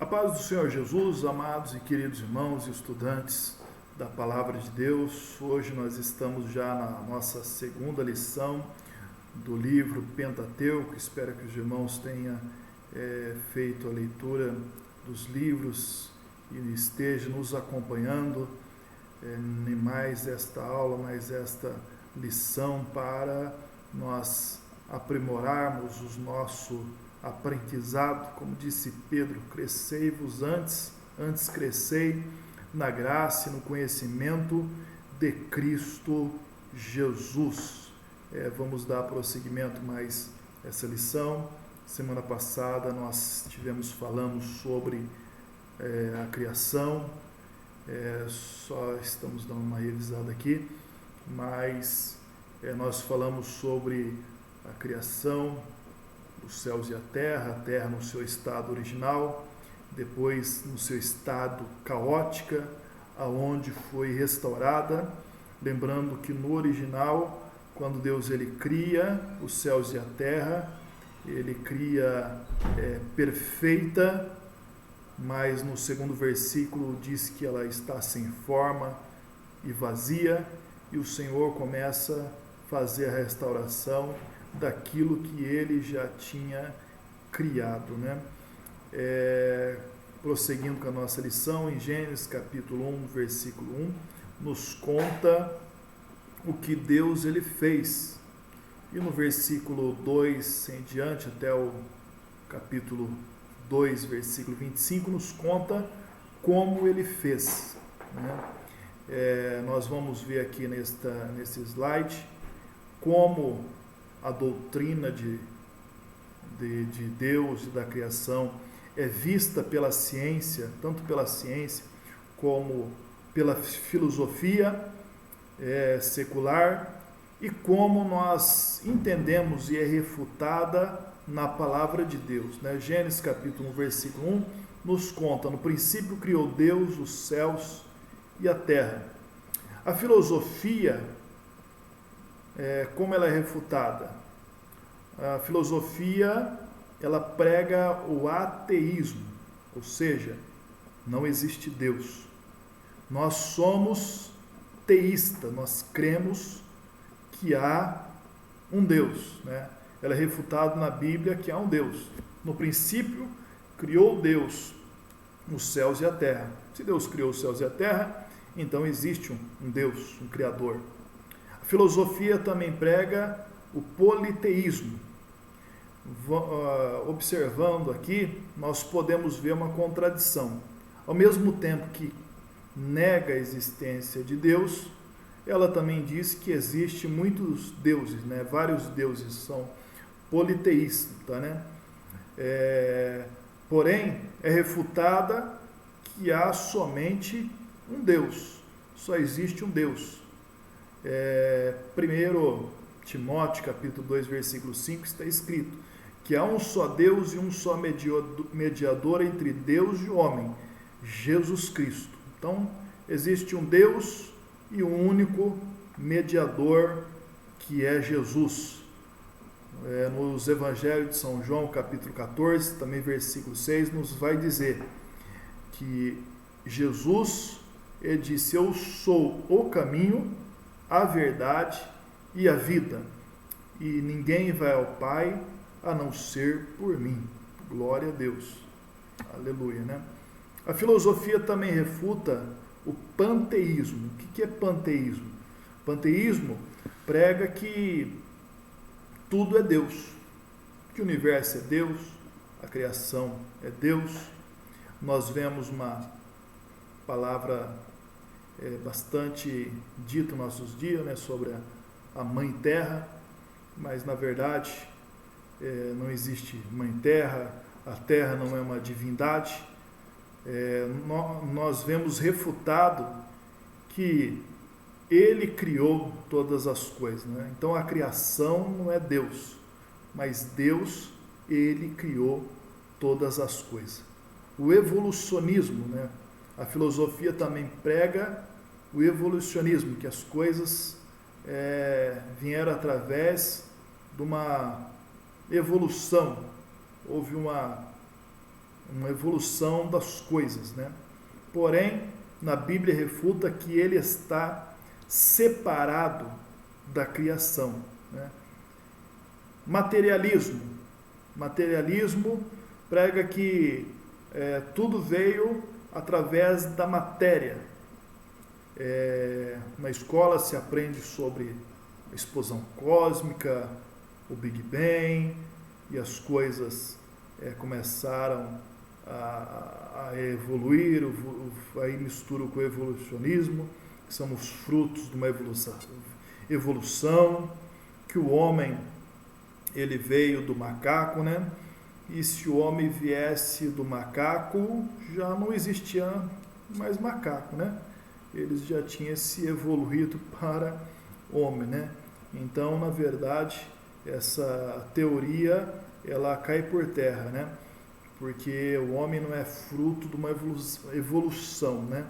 A paz do Senhor Jesus, amados e queridos irmãos e estudantes da Palavra de Deus. Hoje nós estamos já na nossa segunda lição do livro Pentateuco. Espero que os irmãos tenham feito a leitura dos livros e estejam nos acompanhando em mais esta aula, mais esta lição para nós aprimorarmos o nosso aprendizado. Como disse Pedro, crescei-vos antes crescei na graça e no conhecimento de Cristo Jesus. Vamos dar prosseguimento mais essa lição. Semana passada nós falando sobre a criação, só estamos dando uma revisada aqui, mas nós falamos sobre a criação, os céus e a terra no seu estado original, depois no seu estado caótica, aonde foi restaurada, lembrando que no original, quando Deus ele cria os céus e a terra, ele cria perfeita, mas no segundo versículo diz que ela está sem forma e vazia, e o Senhor começa a fazer a restauração daquilo que ele já tinha criado, né? Prosseguindo com a nossa lição, em Gênesis capítulo 1, versículo 1, nos conta o que Deus ele fez. E no versículo 2 em diante, até o capítulo 2, versículo 25, nos conta como ele fez, né? Nós vamos ver aqui nesse slide como a doutrina de Deus e da criação é vista pela ciência, tanto pela ciência como pela filosofia secular, e como nós entendemos e é refutada na palavra de Deus, né? Gênesis capítulo 1, versículo 1 nos conta: no princípio criou Deus os céus e a terra. A filosofia, como ela é refutada? A filosofia, ela prega o ateísmo, ou seja, não existe Deus. Nós somos teístas, nós cremos que há um Deus, né? Ela é refutada na Bíblia que há um Deus. No princípio, criou Deus os céus e a terra. Se Deus criou os céus e a terra, então existe um Deus, um Criador. A filosofia também prega o politeísmo. Observando aqui, nós podemos ver uma contradição. Ao mesmo tempo que nega a existência de Deus, ela também diz que existe muitos deuses, né? Vários deuses são politeístas, né? Porém, é refutada que há somente um Deus, só existe um Deus. 1 Timóteo capítulo 2, versículo 5 está escrito que há um só Deus e um só mediador entre Deus e o homem, Jesus Cristo. Então, existe um Deus e um único mediador, que é Jesus. Nos Evangelhos de São João, capítulo 14, também versículo 6, nos vai dizer que Jesus, ele disse: eu sou o caminho, a verdade e a vida, e ninguém vai ao Pai a não ser por mim. Glória a Deus. Aleluia, né? A filosofia também refuta o panteísmo. O que é panteísmo? Panteísmo prega que tudo é Deus, que o universo é Deus, a criação é Deus. Nós vemos uma palavra bastante dita nos nossos dias, né, sobre a Mãe Terra, mas na verdade não existe Mãe Terra, a Terra não é uma divindade. Nós vemos refutado que ele criou todas as coisas, né? Então a criação não é Deus, mas Deus, ele criou todas as coisas. O evolucionismo, né? A filosofia também prega o evolucionismo, que as coisas vieram através de uma evolução, houve uma uma evolução das coisas, né? Porém, na Bíblia refuta que ele está separado da criação, né? Materialismo prega que tudo veio através da matéria. Na escola se aprende sobre a explosão cósmica, o Big Bang, e as coisas começaram a evoluir, aí mistura com o evolucionismo, que são os frutos de uma evolução, que o homem ele veio do macaco, né? E se o homem viesse do macaco, já não existia mais macaco, né? Eles já tinham se evoluído para homem, né? Então, na verdade, essa teoria ela cai por terra, né? Porque o homem não é fruto de uma evolução, né?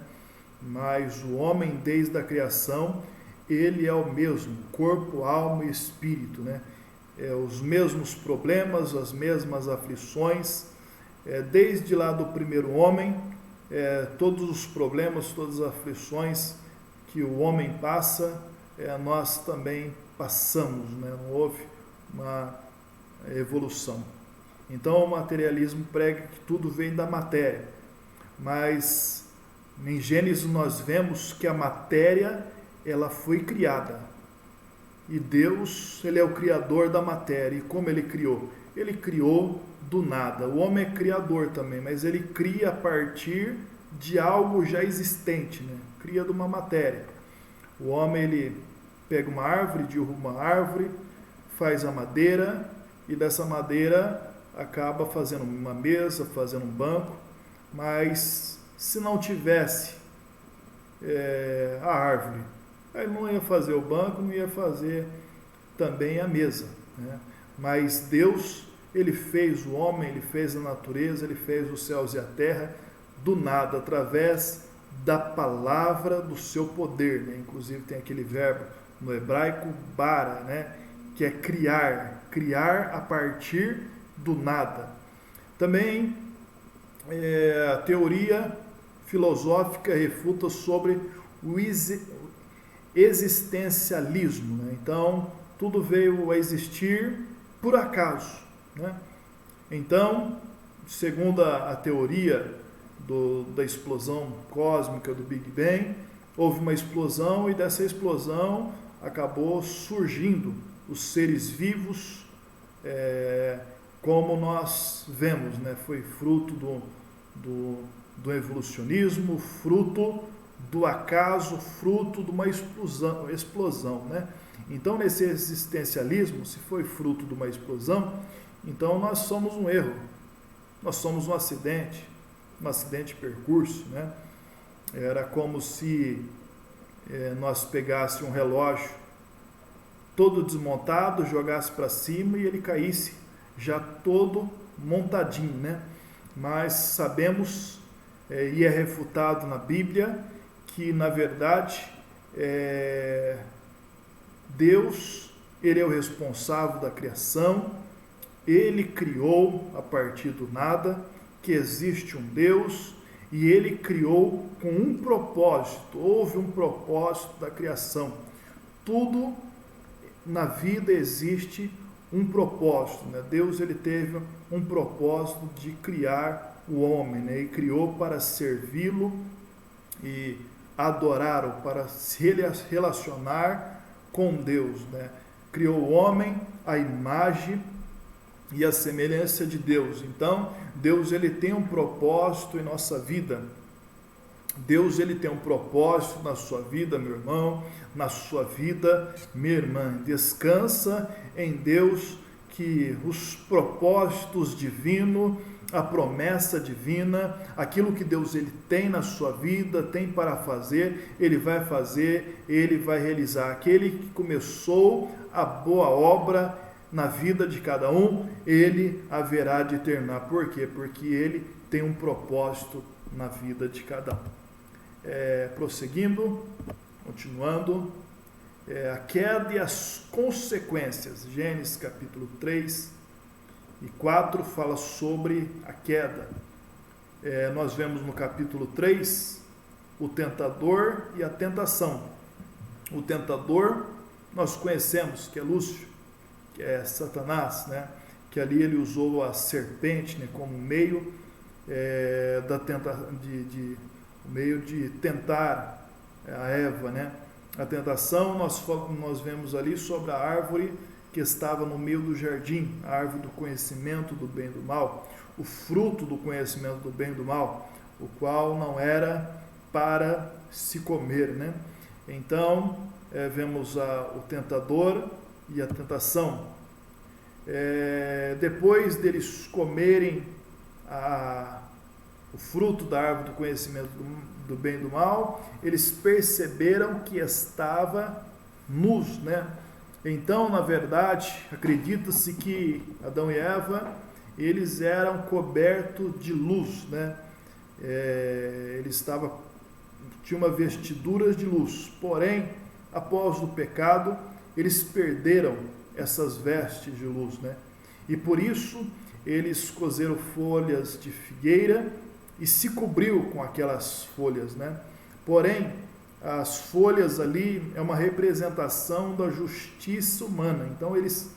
Mas o homem, desde a criação, ele é o mesmo, corpo, alma e espírito, né? Os mesmos problemas, as mesmas aflições, desde lá do primeiro homem, todos os problemas, todas as aflições que o homem passa, nós também passamos, né? Não houve uma evolução. Então o materialismo prega que tudo vem da matéria, mas em Gênesis nós vemos que a matéria ela foi criada. E Deus, ele é o criador da matéria. E como ele criou? Ele criou do nada. O homem é criador também, mas ele cria a partir de algo já existente, né? Cria de uma matéria. O homem, ele pega uma árvore, derruba uma árvore, faz a madeira, e dessa madeira acaba fazendo uma mesa, fazendo um banco, mas se não tivesse a árvore, ele não ia fazer o banco, não ia fazer também a mesa, né? Mas Deus, ele fez o homem, ele fez a natureza, ele fez os céus e a terra do nada, através da palavra do seu poder, né? Inclusive tem aquele verbo no hebraico, bara, né? Que é criar a partir do nada. Também a teoria filosófica refuta sobre o existencialismo, né? Então, tudo veio a existir por acaso, né? Então, segundo a teoria da explosão cósmica do Big Bang, houve uma explosão e dessa explosão acabou surgindo os seres vivos, como nós vemos, né? Foi fruto do evolucionismo, fruto do acaso, fruto de uma explosão, né? Então, nesse existencialismo, se foi fruto de uma explosão, então nós somos um erro, nós somos um acidente de percurso, né? Era como se nós pegássemos um relógio todo desmontado, jogasse para cima e ele caísse já todo montadinho, né? Mas sabemos, e é refutado na Bíblia, que na verdade Deus, ele é o responsável da criação, ele criou a partir do nada, que existe um Deus, e ele criou com um propósito, houve um propósito da criação. Tudo na vida existe um propósito, né? Deus, ele teve um propósito de criar o homem, né? E criou para servi-lo e adorá-lo, para se relacionar com Deus, né? Criou o homem à imagem e à semelhança de Deus. Então, Deus, ele tem um propósito em nossa vida. Deus, ele tem um propósito na sua vida, meu irmão, na sua vida, minha irmã. Descansa em Deus, que os propósitos divinos, a promessa divina, aquilo que Deus, ele tem na sua vida, tem para fazer, ele vai fazer, ele vai realizar. Aquele que começou a boa obra na vida de cada um, ele haverá de terminar. Por quê? Porque ele tem um propósito na vida de cada um. Prosseguindo, continuando, a queda e as consequências. Gênesis capítulo 3 e 4 fala sobre a queda. nós vemos no capítulo 3 o tentador e a tentação. O tentador nós conhecemos, que é Lúcifer, que é Satanás, né? Que ali ele usou a serpente, né, como meio, meio de tentar a Eva, né? A tentação nós vemos ali sobre a árvore que estava no meio do jardim, a árvore do conhecimento do bem e do mal, o fruto do conhecimento do bem e do mal, o qual não era para se comer, né? Então, vemos o tentador e a tentação. Depois deles comerem o fruto da árvore do conhecimento do bem e do mal, eles perceberam que estava nus, né? Então, na verdade, acredita-se que Adão e Eva, eles eram cobertos de luz, né? Eles tinham uma vestidura de luz, porém, após o pecado, eles perderam essas vestes de luz, né? E por isso, eles cozeram folhas de figueira e se cobriu com aquelas folhas, né? Porém, as folhas ali é uma representação da justiça humana. Então, eles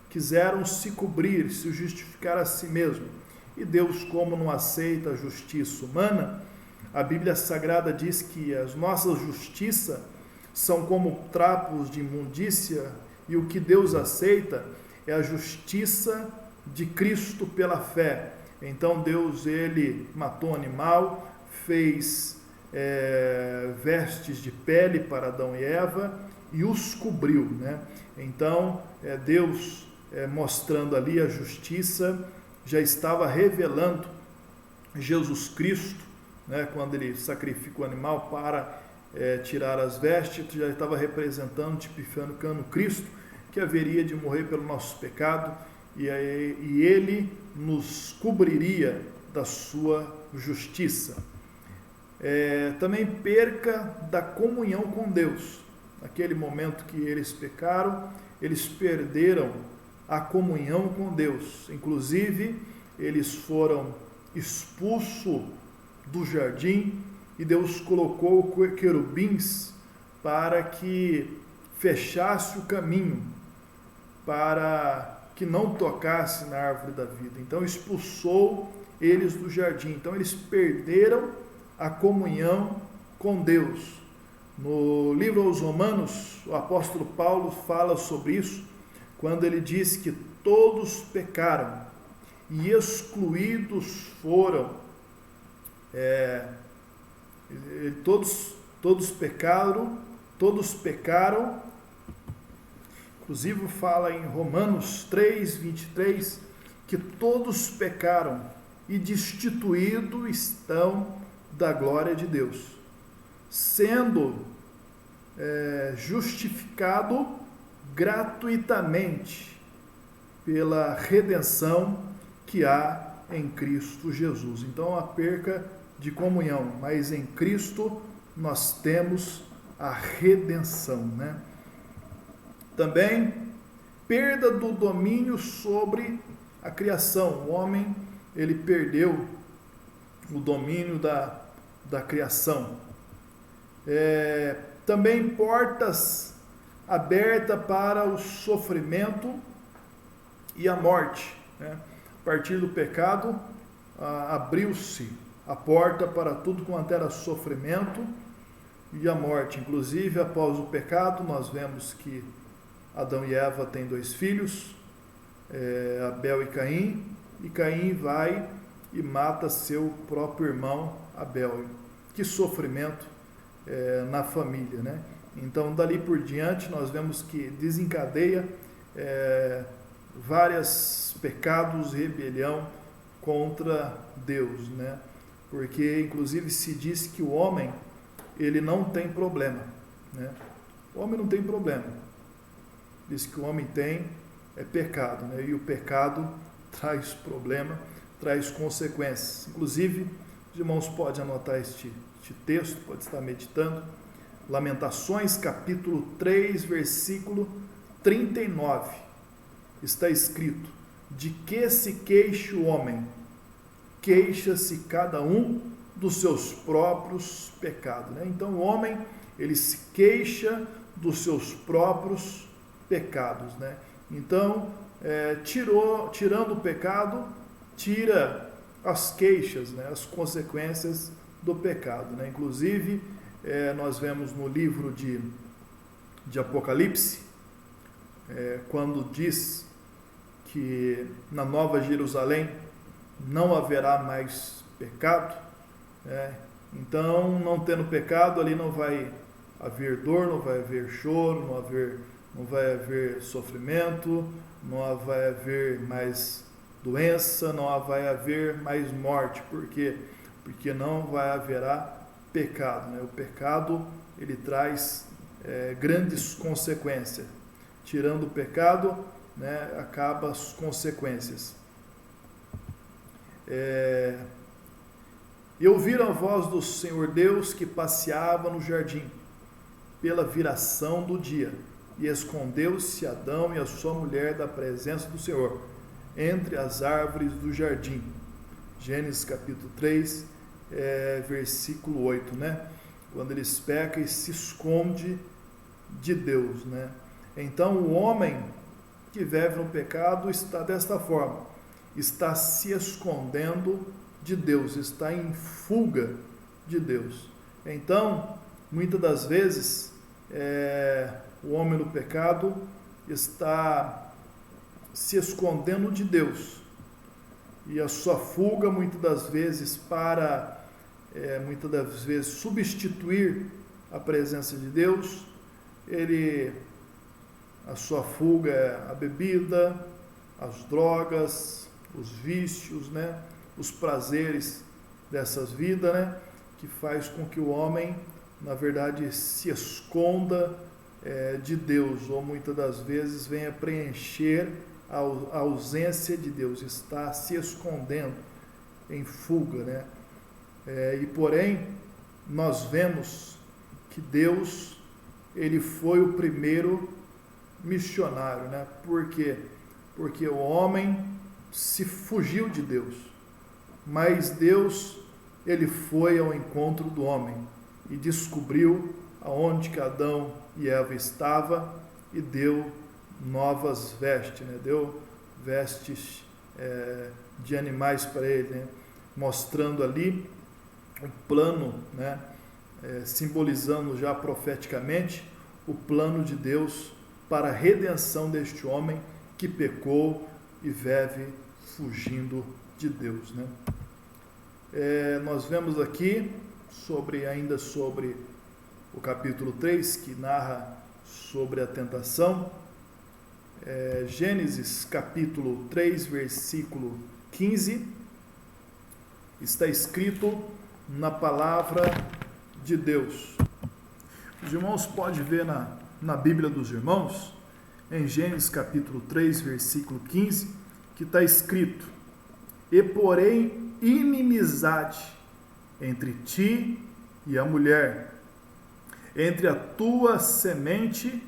quiseram se cobrir, se justificar a si mesmo. E Deus, como não aceita a justiça humana, a Bíblia Sagrada diz que as nossas justiças são como trapos de imundícia, e o que Deus aceita é a justiça de Cristo pela fé. Então Deus, ele matou um animal, fez vestes de pele para Adão e Eva e os cobriu, né? Então Deus, mostrando ali a justiça, já estava revelando Jesus Cristo, né? Quando ele sacrifica o animal para tirar as vestes, já estava representando, tipificando Cristo, que haveria de morrer pelo nosso pecado, e ele nos cobriria da sua justiça. Também perca da comunhão com Deus. Naquele momento que eles pecaram, eles perderam a comunhão com Deus. Inclusive, eles foram expulsos do jardim e Deus colocou querubins para que fechasse o caminho, para que não tocasse na árvore da vida. Então expulsou eles do jardim. Então eles perderam a comunhão com Deus. No livro aos Romanos, o apóstolo Paulo fala sobre isso, quando ele diz que todos pecaram e excluídos foram, todos pecaram, inclusive fala em Romanos 3:23, que todos pecaram e destituídos estão da glória de Deus, sendo justificado gratuitamente pela redenção que há em Cristo Jesus. Então, a perca de comunhão, mas em Cristo nós temos a redenção, né? Também, perda do domínio sobre a criação. O homem, ele perdeu o domínio da criação. Também portas abertas para o sofrimento e a morte, né? A partir do pecado, abriu-se a porta para tudo quanto era sofrimento e a morte. Inclusive, após o pecado, nós vemos que Adão e Eva têm 2 filhos, Abel e Caim vai e mata seu próprio irmão Abel. Que sofrimento na família, né? Então, dali por diante, nós vemos que desencadeia vários pecados e rebelião contra Deus, né? Porque, inclusive, se diz que o homem, ele não tem problema, né? O homem não tem problema. Diz que o homem tem pecado, né? E o pecado traz problema, traz consequências. Inclusive, os irmãos podem anotar este texto, pode estar meditando. Lamentações, capítulo 3, versículo 39. Está escrito: de que se queixa o homem? queixa-se cada um dos seus próprios pecados, né? Então o homem, ele se queixa dos seus próprios pecados, né? Então, tirando o pecado, tira as queixas, né? As consequências do pecado, né? Inclusive, nós vemos no livro de Apocalipse, quando diz que na Nova Jerusalém não haverá mais pecado, então, não tendo pecado, ali não vai haver dor, não vai haver choro, não vai haver sofrimento, não vai haver mais doença, não vai haver mais morte. Por quê? Porque não vai haverá pecado, né? O pecado, ele traz grandes consequências. Tirando o pecado, né, acaba as consequências. E ouviram a voz do Senhor Deus que passeava no jardim, pela viração do dia, e escondeu-se Adão e a sua mulher da presença do Senhor, entre as árvores do jardim. Gênesis capítulo 3, versículo 8, né? Quando eles pecam e se esconde de Deus, né? Então o homem que vive no pecado está desta forma, está se escondendo de Deus, está em fuga de Deus. Então, muitas das vezes, o homem no pecado está se escondendo de Deus. E a sua fuga, muitas das vezes, substituir a presença de Deus, a sua fuga é a bebida, as drogas, os vícios, né? Os prazeres dessas vidas, né? Que faz com que o homem, na verdade, se esconda de Deus, ou muitas das vezes venha preencher a ausência de Deus, está se escondendo em fuga, né? E porém, nós vemos que Deus, ele foi o primeiro missionário, né? Por quê? Porque o homem se fugiu de Deus, mas Deus, ele foi ao encontro do homem e descobriu aonde que Adão e Eva estavam e deu novas vestes, né? Deu vestes de animais para ele, né? Mostrando ali um plano, né? Simbolizando já profeticamente o plano de Deus para a redenção deste homem que pecou e vive fugindo de Deus, né? Nós vemos aqui ainda sobre o capítulo 3, que narra sobre a tentação. Gênesis capítulo 3, versículo 15, está escrito na palavra de Deus. Os irmãos podem ver na Bíblia dos irmãos, em Gênesis capítulo 3, versículo 15, que está escrito: e porém inimizade entre ti e a mulher, entre a tua semente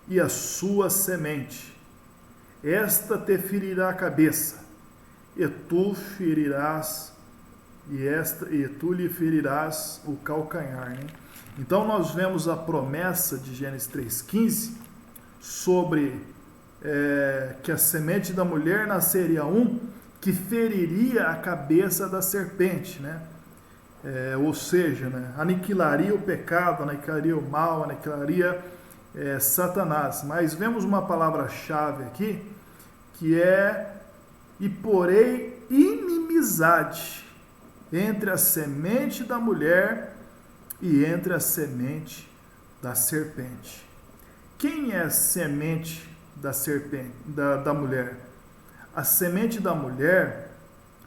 e a sua semente. Esta te ferirá a cabeça, e tu ferirás, e tu lhe ferirás o calcanhar, né? Então nós vemos a promessa de Gênesis 3,15 sobre que a semente da mulher nasceria que feriria a cabeça da serpente, né? Ou seja, né, aniquilaria o pecado, aniquilaria o mal, aniquilaria Satanás. Mas vemos uma palavra-chave aqui, que e porém inimizade entre a semente da mulher e entre a semente da serpente. Quem é a semente da serpente, da mulher? A semente da mulher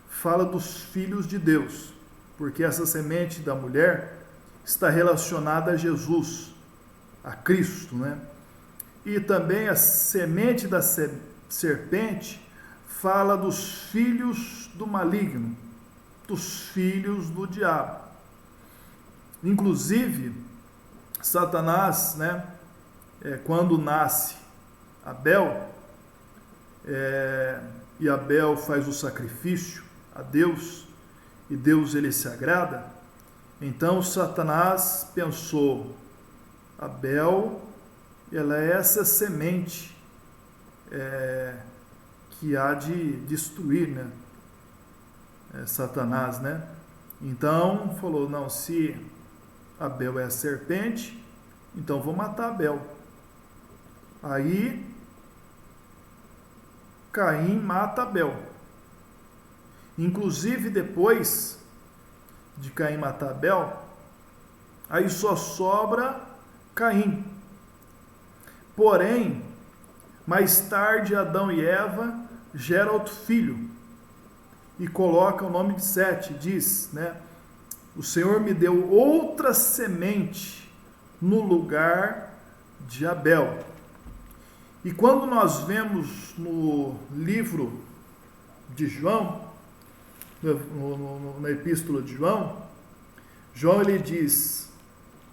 fala dos filhos de Deus, porque essa semente da mulher está relacionada a Jesus, a Cristo, né? E também a semente da serpente fala dos filhos do maligno, dos filhos do diabo. Inclusive, Satanás, né, quando nasce Abel, e Abel faz o sacrifício a Deus, e Deus ele se agrada? Então Satanás pensou, Abel, ela é essa semente que há de destruir, né? Satanás, né? Então falou, não, se Abel é a serpente, então vou matar Abel. Aí Caim mata Abel. Inclusive depois de Caim matar Abel, aí só sobra Caim. Porém, mais tarde Adão e Eva geram outro filho e coloca o nome de Sete, diz, né? O Senhor me deu outra semente no lugar de Abel. E quando nós vemos no livro de João, na epístola de João, João ele diz,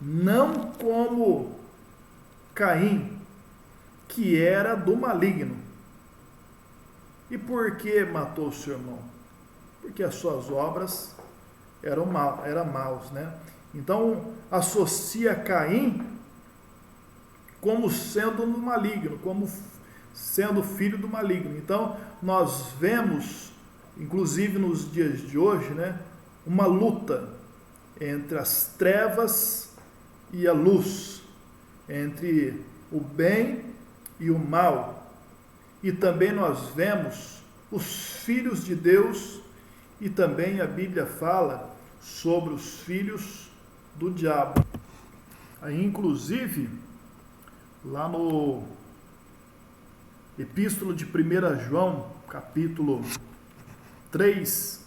não como Caim, que era do maligno. E por que matou o seu irmão? Porque as suas obras eram maus, né? Então associa Caim como sendo do maligno, como sendo filho do maligno. Então nós vemos, inclusive nos dias de hoje, né, uma luta entre as trevas e a luz, entre o bem e o mal. E também nós vemos os filhos de Deus, e também a Bíblia fala sobre os filhos do diabo. Aí, inclusive, lá no Epístola de 1 João, capítulo 3,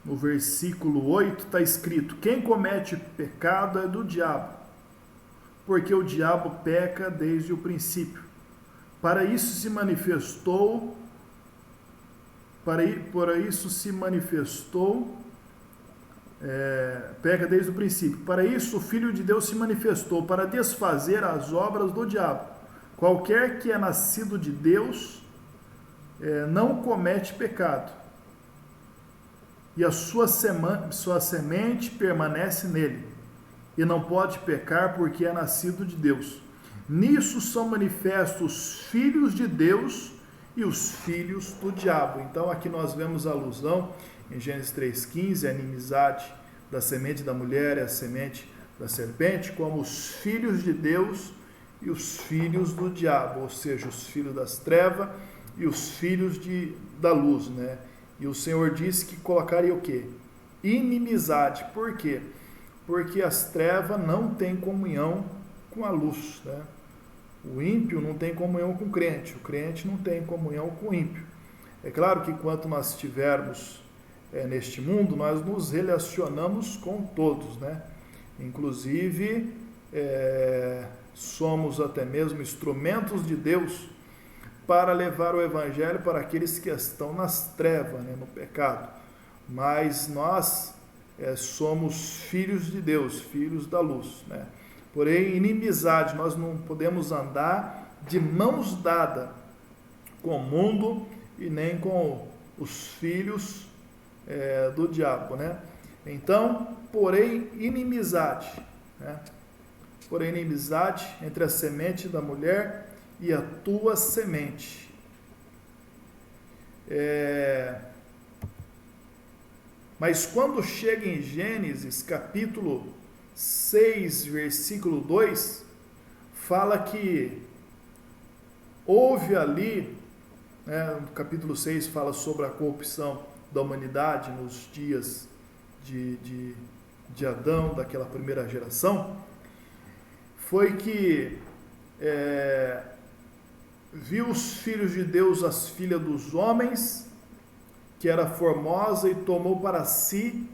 no versículo 8, está escrito, quem comete pecado é do diabo, porque o diabo peca desde o princípio. Para isso se manifestou, peca desde o princípio. Para isso o Filho de Deus se manifestou, para desfazer as obras do diabo. Qualquer que é nascido de Deus não comete pecado, e a sua semente permanece nele, e não pode pecar porque é nascido de Deus. Nisso são manifestos os filhos de Deus e os filhos do diabo. Então aqui nós vemos a alusão em Gênesis 3,15, a inimizade da semente da mulher e a semente da serpente, como os filhos de Deus e os filhos do diabo, ou seja, os filhos das trevas e os filhos da luz, né? E o Senhor disse que colocaria o quê? Inimizade. Por quê? Porque as trevas não têm comunhão com a luz, né? O ímpio não tem comunhão com o crente não tem comunhão com o ímpio. É claro que enquanto nós estivermos neste mundo, nós nos relacionamos com todos, né? Inclusive, somos até mesmo instrumentos de Deus para levar o evangelho para aqueles que estão nas trevas, né, no pecado. Mas nós somos filhos de Deus, filhos da luz, né? Porém, inimizade, nós não podemos andar de mãos dadas com o mundo e nem com os filhos do diabo, né? Então, porém, inimizade, né? Porém, inimizade entre a semente da mulher e a tua semente. Mas quando chega em Gênesis, capítulo 6, versículo 2, fala que houve ali, no capítulo 6 fala sobre a corrupção da humanidade nos dias de Adão, daquela primeira geração, foi que viu os filhos de Deus as filhas dos homens, que era formosa, e tomou para si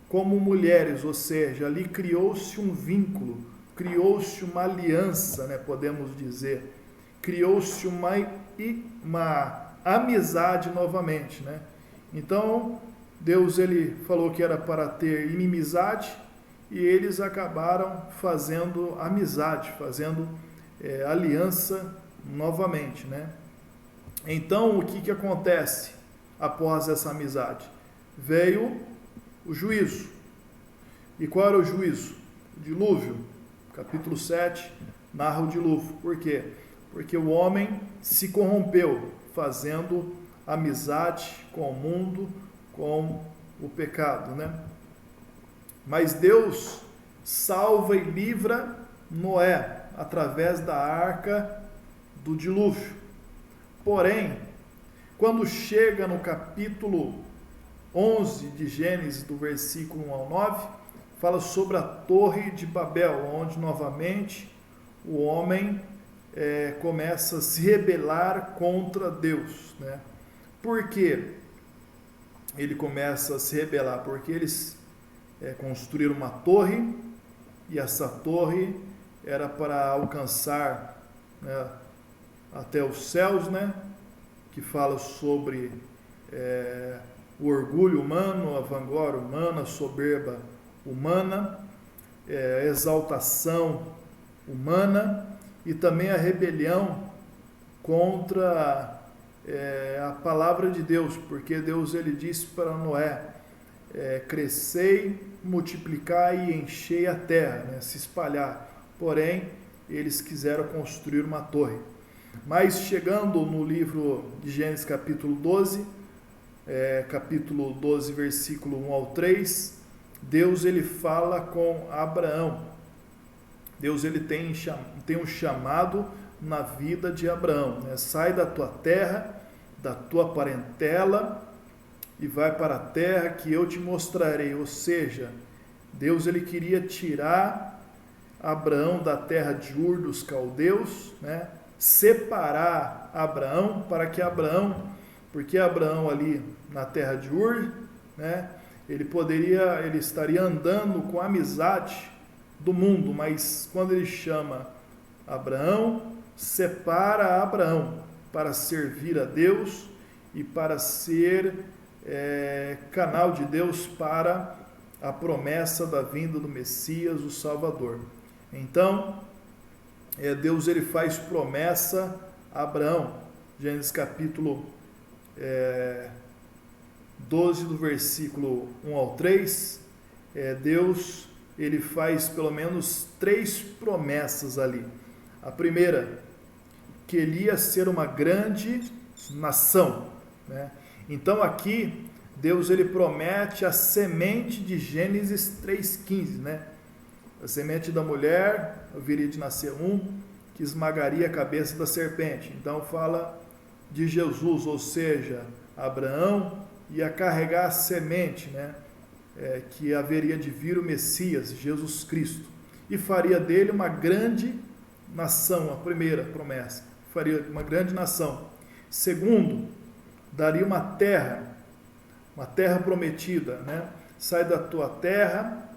como mulheres, ou seja, ali criou-se um vínculo, criou-se uma aliança, né, podemos dizer, criou-se uma amizade novamente, né? Então, Deus ele falou que era para ter inimizade, e eles acabaram fazendo amizade, fazendo aliança novamente, né? Então, o que acontece após essa amizade? veio o juízo. E qual era o juízo? O dilúvio. Capítulo 7 narra o dilúvio. Por quê? Porque o homem se corrompeu, fazendo amizade com o mundo, com o pecado, né? Mas Deus salva e livra Noé através da arca do dilúvio. Porém, quando chega no capítulo 11 de Gênesis, do versículo 1 ao 9, fala sobre a Torre de Babel, onde novamente o homem começa a se rebelar contra Deus, né? Por que ele começa a se rebelar? Porque eles construíram uma torre, e essa torre era para alcançar, né, até os céus, né? Que fala sobre o orgulho humano, a vanglória humana, a soberba humana, a exaltação humana e também a rebelião contra a palavra de Deus, porque Deus ele disse para Noé, crescei, multiplicai e enchei a terra, né, se espalhar. Porém, eles quiseram construir uma torre. Mas chegando no livro de Gênesis capítulo 12, versículo 1 ao 3, Deus ele fala com Abraão. Deus ele tem um chamado na vida de Abraão, né? Sai da tua terra, da tua parentela e vai para a terra que eu te mostrarei. Ou seja, Deus ele queria tirar Abraão da terra de Ur dos caldeus, né? Separar Abraão para que porque Abraão ali na terra de Ur, né? Ele estaria andando com a amizade do mundo, mas quando ele chama Abraão, separa Abraão para servir a Deus e para ser canal de Deus para a promessa da vinda do Messias, o Salvador. Então, Deus ele faz promessa a Abraão. Gênesis capítulo 12, do versículo 1 ao 3, Deus ele faz pelo menos 3 promessas ali. A primeira, que ele ia ser uma grande nação, né? Então aqui, Deus ele promete a semente de Gênesis 3,15, né? A semente da mulher, haveria de nascer que esmagaria a cabeça da serpente. Então fala de Jesus, ou seja, Abraão ia carregar a semente, né? Que haveria de vir o Messias, Jesus Cristo, e faria dele uma grande nação, a primeira promessa, faria uma grande nação. Segundo, daria uma terra prometida, né? Sai da tua terra,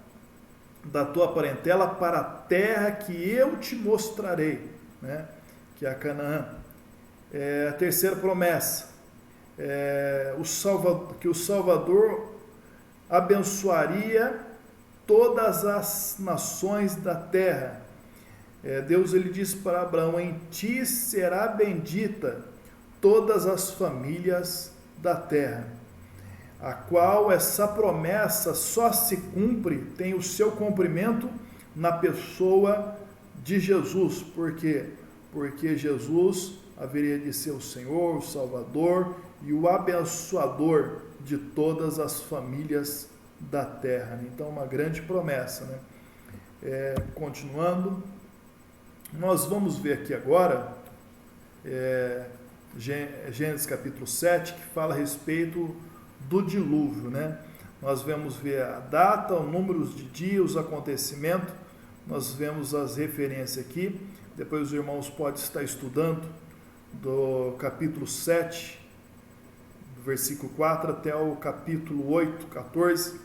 da tua parentela, para a terra que eu te mostrarei, né? Que é a Canaã. A terceira promessa, que o Salvador abençoaria todas as nações da terra. Deus ele disse para Abraão, em ti será bendita todas as famílias da terra, a qual essa promessa só se cumpre, tem o seu cumprimento na pessoa de Jesus. Por quê? Porque Jesus haveria de ser o Senhor, o Salvador e o abençoador de todas as famílias da terra. Então, uma grande promessa, né? Continuando, nós vamos ver aqui agora Gênesis capítulo 7, que fala a respeito do dilúvio, né? Nós vamos ver a data, o número de dias, os acontecimentos, nós vemos as referências aqui, depois os irmãos podem estar estudando do capítulo 7, do versículo 4 até o capítulo 8, 14,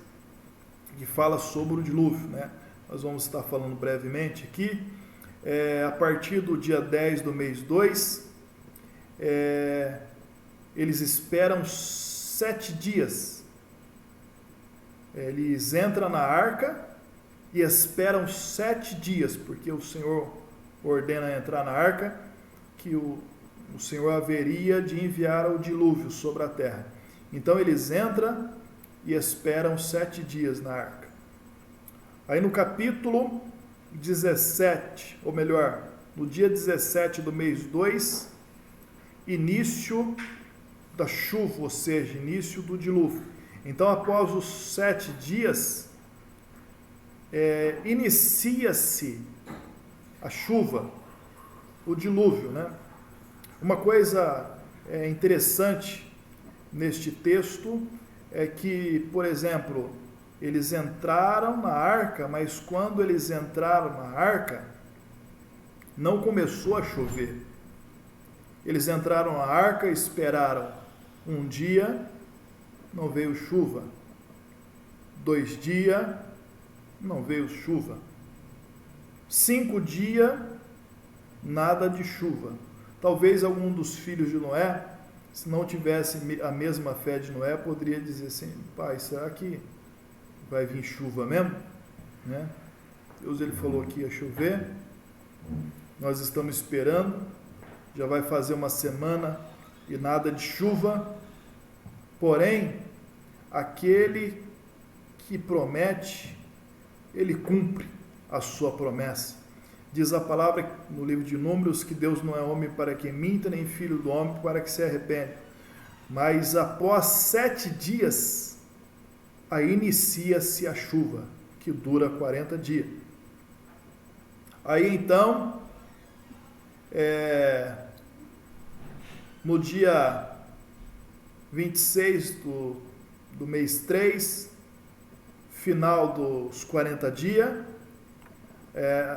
que fala sobre o dilúvio, né? Nós vamos estar falando brevemente aqui. A partir do dia 10 do mês 2, eles esperam 7 dias. Eles entram na arca e esperam 7 dias, porque o Senhor ordena entrar na arca, que o Senhor haveria de enviar o dilúvio sobre a terra. Então eles entram e esperam 7 dias na arca. Aí no capítulo 17, ou melhor, no dia 17 do mês 2, início da chuva, ou seja, início do dilúvio. Então, após os 7 dias, inicia-se a chuva, o dilúvio, né? Uma coisa interessante neste texto é que, por exemplo, eles entraram na arca, mas quando eles entraram na arca, não começou a chover. Eles entraram na arca, esperaram um dia, não veio chuva. 2 dias, não veio chuva. 5 dias, nada de chuva. Talvez algum dos filhos de Noé, se não tivesse a mesma fé de Noé, poderia dizer assim: pai, será que vai vir chuva mesmo? Né? Deus, ele falou que ia chover, nós estamos esperando, já vai fazer uma semana e nada de chuva. Porém, aquele que promete, ele cumpre a sua promessa. Diz a palavra no livro de Números que Deus não é homem para que minta, nem filho do homem para que se arrepende. Mas após 7 dias, aí inicia-se a chuva, que dura 40 dias. Aí então, no dia 26 do mês 3, final dos 40 dias,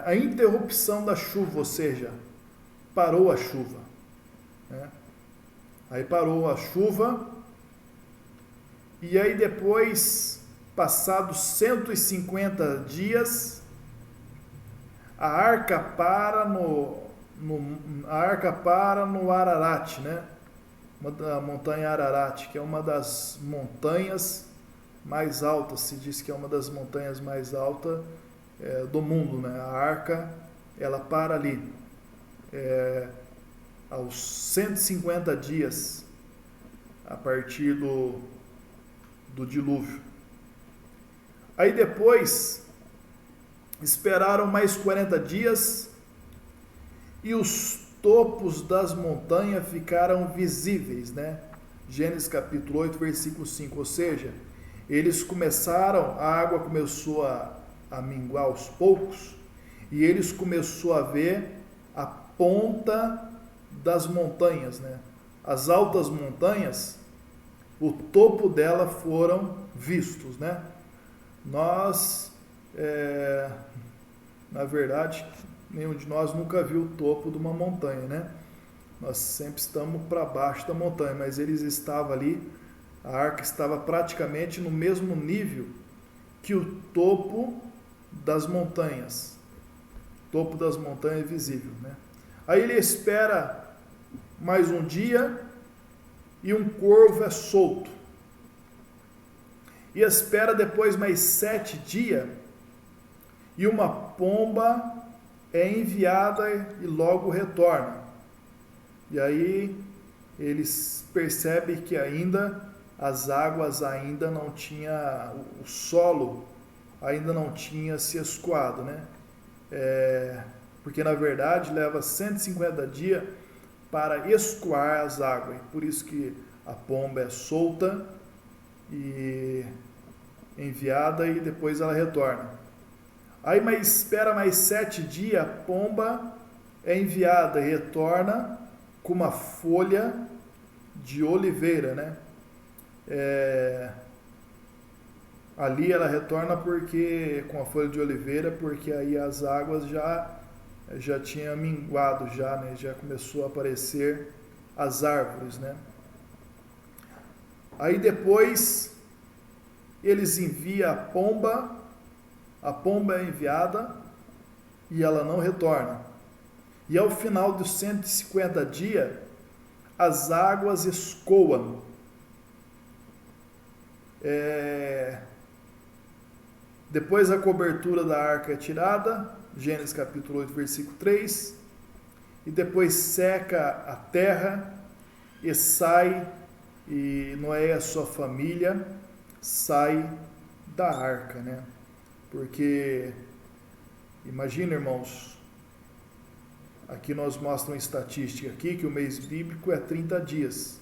a interrupção da chuva, ou seja, parou a chuva. Né? Aí parou a chuva, e aí depois, passados 150 dias, a arca para no Ararat, né? A montanha Ararat, que é uma das montanhas mais altas, se diz que é uma das montanhas mais altas do mundo, né? A arca, ela para ali, aos 150 dias, a partir do dilúvio. Aí depois, esperaram mais 40 dias, e os topos das montanhas ficaram visíveis, né? Gênesis capítulo 8, versículo 5, ou seja, eles começaram, a água começou a minguar aos poucos, e eles começou a ver a ponta das montanhas, né? As altas montanhas, o topo dela foram vistos, né? Nós, na verdade, nenhum de nós nunca viu o topo de uma montanha, né? Nós sempre estamos para baixo da montanha, mas eles estavam ali, a arca estava praticamente no mesmo nível que o topo das montanhas. O topo das montanhas é visível, né? Aí ele espera mais um dia e um corvo é solto. E espera depois mais 7 dias e uma pomba é enviada e logo retorna. E aí eles percebem que ainda as águas ainda não tinha, o solo ainda não tinha se escoado, né? Porque na verdade leva 150 dias para escoar as águas, por isso que a pomba é solta e enviada e depois ela retorna. Aí espera mais 7 dias, a pomba é enviada e retorna com uma folha de oliveira, né? Ali ela retorna com a folha de oliveira, porque aí as águas já tinham minguado, né? Já começou a aparecer as árvores, né? Aí depois eles enviam a pomba é enviada e ela não retorna. E ao final dos 150 dias, as águas escoam. Depois a cobertura da arca é tirada, Gênesis capítulo 8, versículo 3, e depois seca a terra e sai, e Noé e a sua família sai da arca, né? Porque, imagina, irmãos, aqui nós mostramos uma estatística aqui, que o mês bíblico é 30 dias.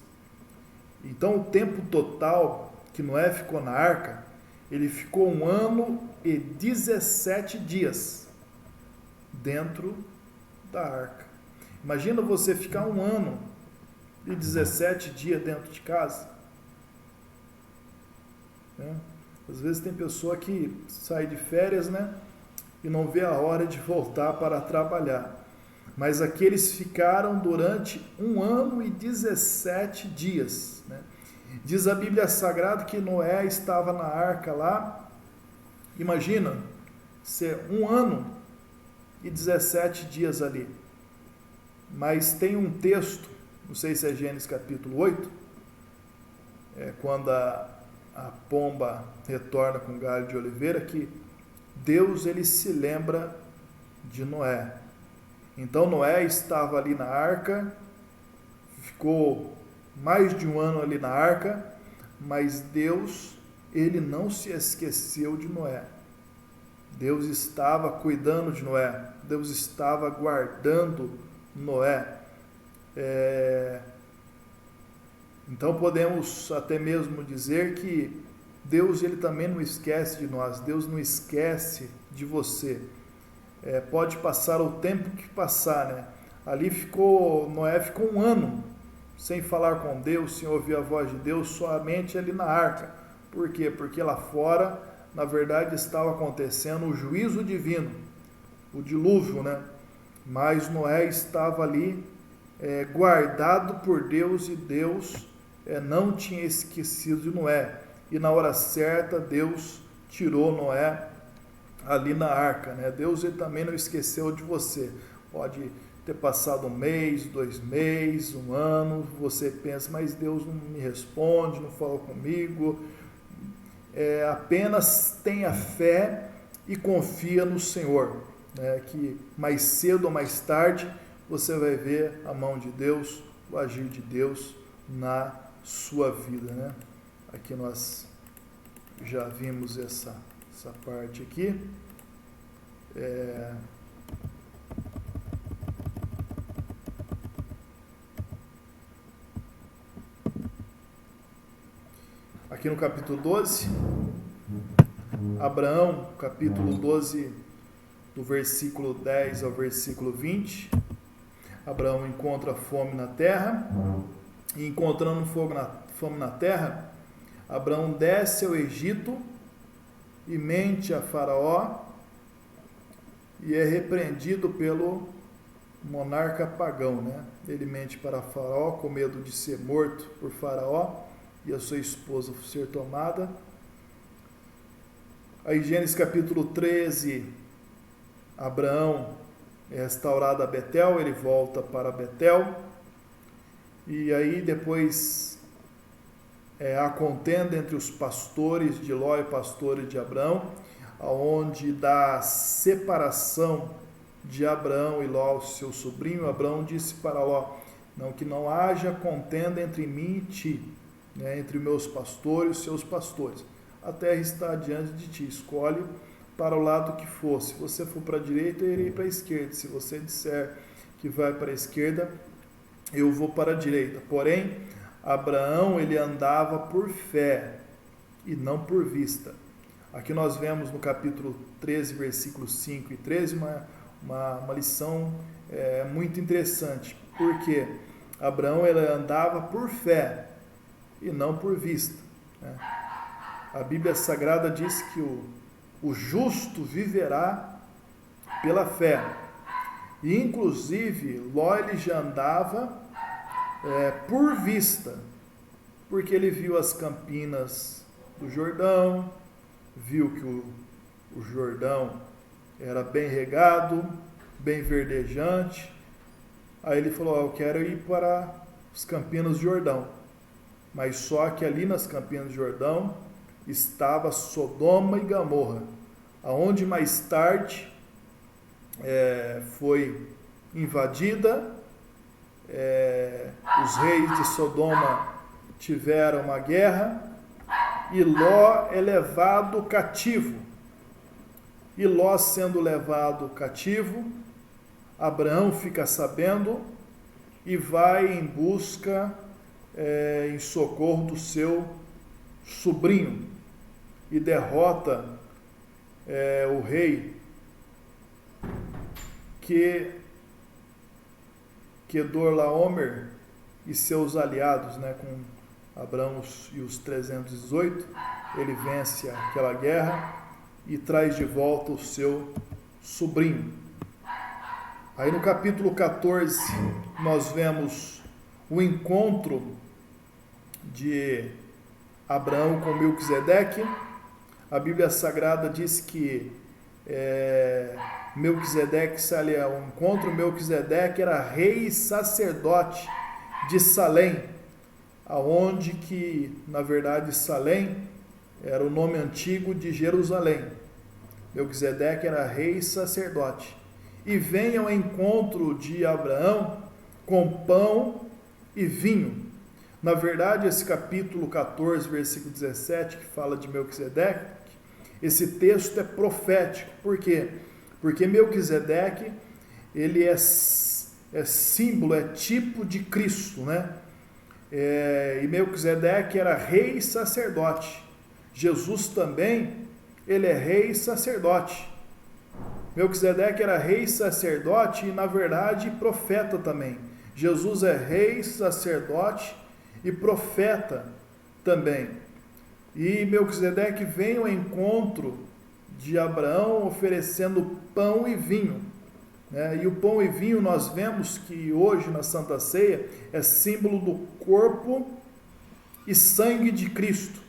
Então, o tempo total que Noé ficou na arca, ele ficou 1 ano e 17 dias dentro da arca. Imagina você ficar 1 ano e 17 dias dentro de casa. Né? Às vezes tem pessoa que sai de férias, né, e não vê a hora de voltar para trabalhar. Mas aqui eles ficaram durante 1 ano e 17 dias. Né? Diz a Bíblia Sagrada que Noé estava na arca lá. Imagina, ser 1 ano e 17 dias ali. Mas tem um texto, não sei se é Gênesis capítulo 8, quando a pomba retorna com galho de oliveira, que Deus ele se lembra de Noé. Então Noé estava ali na arca, ficou mais de 1 ano ali na arca, mas Deus ele não se esqueceu de Noé. Deus estava cuidando de Noé, Deus estava guardando Noé. Então podemos até mesmo dizer que Deus ele também não esquece de nós, Deus não esquece de você. Pode passar o tempo que passar, né? Ali Noé ficou 1 ano sem falar com Deus, sem ouvir a voz de Deus, somente ali na arca. Por quê? Porque lá fora, na verdade, estava acontecendo o juízo divino, o dilúvio, né? Mas Noé estava ali guardado por Deus, e Deus não tinha esquecido de Noé. E na hora certa, Deus tirou Noé ali na arca, né? Deus ele também não esqueceu de você. Pode ter passado 1 mês, 2 meses, 1 ano, você pensa, mas Deus não me responde, não fala comigo. Apenas tenha fé e confia no Senhor, né? Que mais cedo ou mais tarde você vai ver a mão de Deus, o agir de Deus na sua vida, né? Aqui nós já vimos essa parte aqui. Aqui no capítulo 12, Abraão, capítulo 12, do versículo 10 ao versículo 20, Abraão encontra fome na terra, e encontrando fome na terra, Abraão desce ao Egito e mente a Faraó, e é repreendido pelo monarca pagão, né? Ele mente para Faraó com medo de ser morto por Faraó e a sua esposa ser tomada. Aí Gênesis capítulo 13, Abraão é restaurado a Betel, ele volta para Betel, e aí depois a contenda entre os pastores de Ló e pastores de Abraão, aonde da separação de Abraão e Ló, seu sobrinho, Abraão disse para Ló, que não haja contenda entre mim e ti, né, entre meus pastores e seus pastores. A terra está diante de ti, escolhe para o lado que for. Se você for para a direita, eu irei para a esquerda. Se você disser que vai para a esquerda, eu vou para a direita. Porém, Abraão, ele andava por fé e não por vista. Aqui nós vemos no capítulo 13, versículos 5 e 13, uma lição muito interessante. Porque Abraão, ele andava por fé e não por vista, né? A Bíblia Sagrada diz que o justo viverá pela fé. E inclusive Ló ele já andava por vista, porque ele viu as campinas do Jordão, viu que o Jordão era bem regado, bem verdejante. Aí ele falou, eu quero ir para as campinas do Jordão. Mas só que ali nas campinas do Jordão estava Sodoma e Gomorra, aonde mais tarde foi invadida. Os reis de Sodoma tiveram uma guerra e Ló é levado cativo. E Ló sendo levado cativo, Abraão fica sabendo e vai em busca, em socorro do seu sobrinho e derrota o rei Kedorlaomer e seus aliados, com Abraão e os 318, ele vence aquela guerra e traz de volta o seu sobrinho. Aí no capítulo 14 nós vemos o encontro de Abraão com Melquisedeque. A Bíblia Sagrada diz que Melquisedeque sai ao encontro. Melquisedeque era rei e sacerdote de Salém, aonde que, na verdade, Salém era o nome antigo de Jerusalém. Melquisedeque era rei e sacerdote. E vem ao encontro de Abraão com pão e vinho. Na verdade, esse capítulo 14, versículo 17, que fala de Melquisedeque, esse texto é profético. Por quê? Porque Melquisedeque, ele é símbolo, é tipo de Cristo, e Melquisedeque era rei e sacerdote. Jesus também, ele é rei e sacerdote. Melquisedeque era rei e sacerdote e, na verdade, profeta também. Jesus é rei, sacerdote e profeta também. E Melquisedeque vem ao encontro de Abraão oferecendo pão e vinho. E o pão e vinho nós vemos que hoje na Santa Ceia é símbolo do corpo e sangue de Cristo.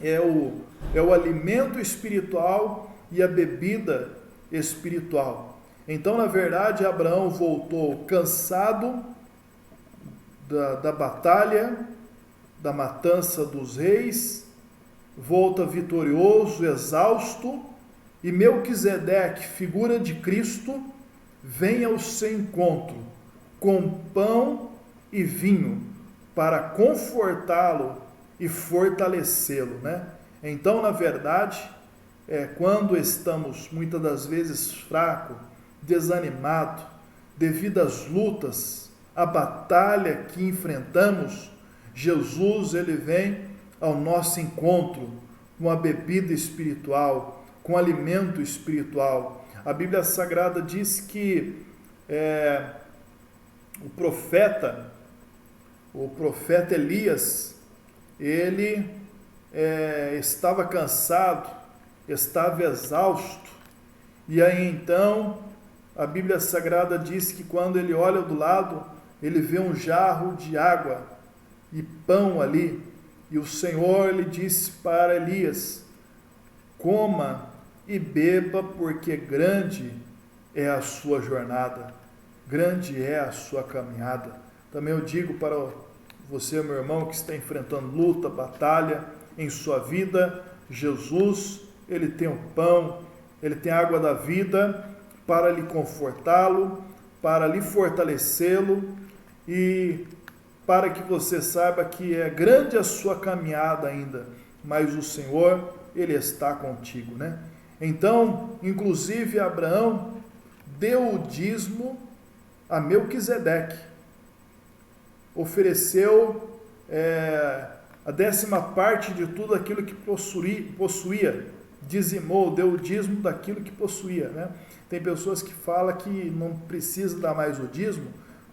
É o alimento espiritual e a bebida espiritual. Então, na verdade, Abraão voltou cansado da batalha, da matança dos reis, volta vitorioso, exausto, e Melquisedeque, figura de Cristo, vem ao seu encontro com pão e vinho para confortá-lo e fortalecê-lo, Então, na verdade, quando estamos muitas das vezes fracos, desanimados, devido às lutas, à batalha que enfrentamos, Jesus, ele vem ao nosso encontro com a bebida espiritual, com alimento espiritual. A Bíblia Sagrada diz que o profeta Elias, ele estava cansado, estava exausto, e aí então a Bíblia Sagrada diz que quando ele olha do lado, ele vê um jarro de água e pão ali, e o Senhor lhe disse para Elias: coma e beba, porque grande é a sua jornada, grande é a sua caminhada. Também eu digo para você, meu irmão, que está enfrentando luta, batalha em sua vida, Jesus, ele tem o pão, ele tem a água da vida para lhe confortá-lo, para lhe fortalecê-lo e para que você saiba que é grande a sua caminhada ainda, mas o Senhor, ele está contigo, Então, inclusive, Abraão deu o dízimo a Melquisedeque, ofereceu a 10ª parte de tudo aquilo que possuía, dizimou, deu o dízimo daquilo que possuía, Tem pessoas que falam que não precisa dar mais o dízimo,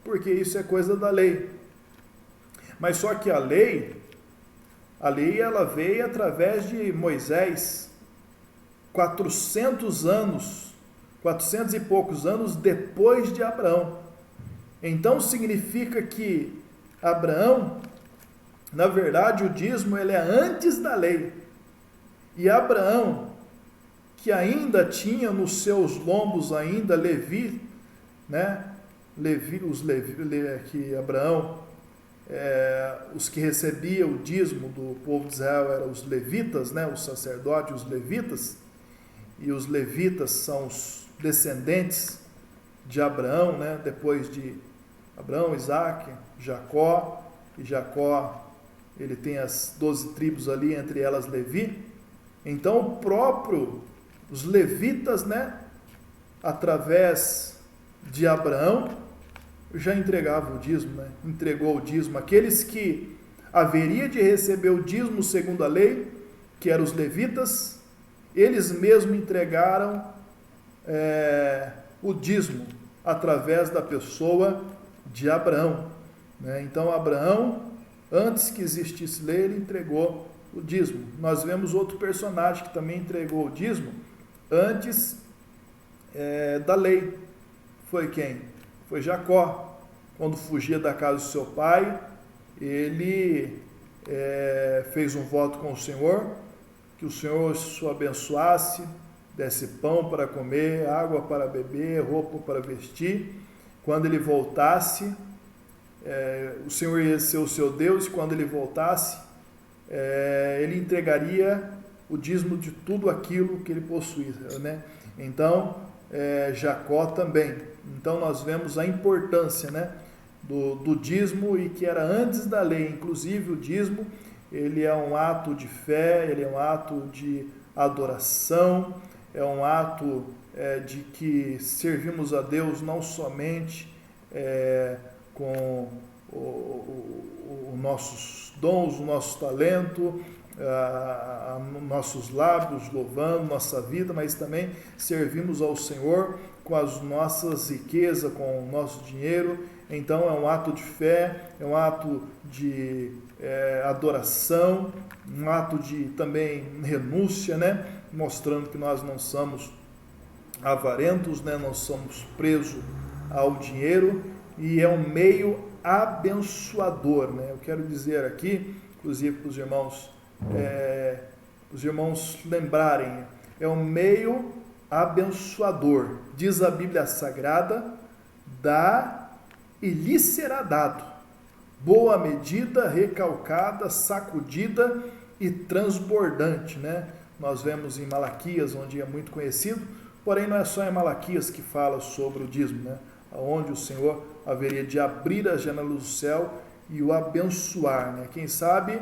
porque isso é coisa da lei. Mas só que a lei ela veio através de Moisés, 400 e poucos anos depois de Abraão. Então significa que Abraão, na verdade, o dízimo ele é antes da lei. E Abraão, que ainda tinha nos seus lombos ainda Levi, que Abraão, os que recebiam o dízimo do povo de Israel eram os levitas, os sacerdotes, os levitas, e os levitas são os descendentes de Abraão, depois de Abraão, Isaac, Jacó, e Jacó ele tem as 12 tribos ali, entre elas Levi. Então os levitas, né, através de Abraão, já entregavam o dízimo, né? Entregou o dízimo. Aqueles que haveria de receber o dízimo segundo a lei, que eram os levitas, eles mesmos entregaram o dízimo através da pessoa de Abraão, né? Então Abraão, antes que existisse lei, ele entregou o dízimo. Nós vemos outro personagem que também entregou o dízimo antes da lei. Foi quem? Foi Jacó. Quando fugia da casa do seu pai, ele fez um voto com o Senhor, que o Senhor o abençoasse, desse pão para comer, água para beber, roupa para vestir. Quando ele voltasse, o Senhor ia ser o seu Deus, e quando ele voltasse, ele entregaria o dízimo de tudo aquilo que ele possuía, né? Então, Jacó também. Então, nós vemos a importância, né, do dízimo, e que era antes da lei. Inclusive, o dízimo, ele é um ato de fé, ele é um ato de adoração, é um ato de que servimos a Deus não somente com os nossos dons, o nosso talento, nossos lábios louvando nossa vida, mas também servimos ao Senhor com as nossas riquezas, com o nosso dinheiro. Então é um ato de fé, é um ato de adoração, um ato de também renúncia, né? Mostrando que nós não somos avarentos, né? Não somos presos ao dinheiro, e é um meio abençoador, né? Eu quero dizer aqui, inclusive para os irmãos lembrarem, é um meio abençoador. Diz a Bíblia Sagrada: dá e lhe será dado, boa medida, recalcada, sacudida e transbordante, né? Nós vemos em Malaquias, onde é muito conhecido, porém não é só em Malaquias que fala sobre o dízimo, né? Onde o Senhor haveria de abrir as janelas do céu e o abençoar, né? Quem sabe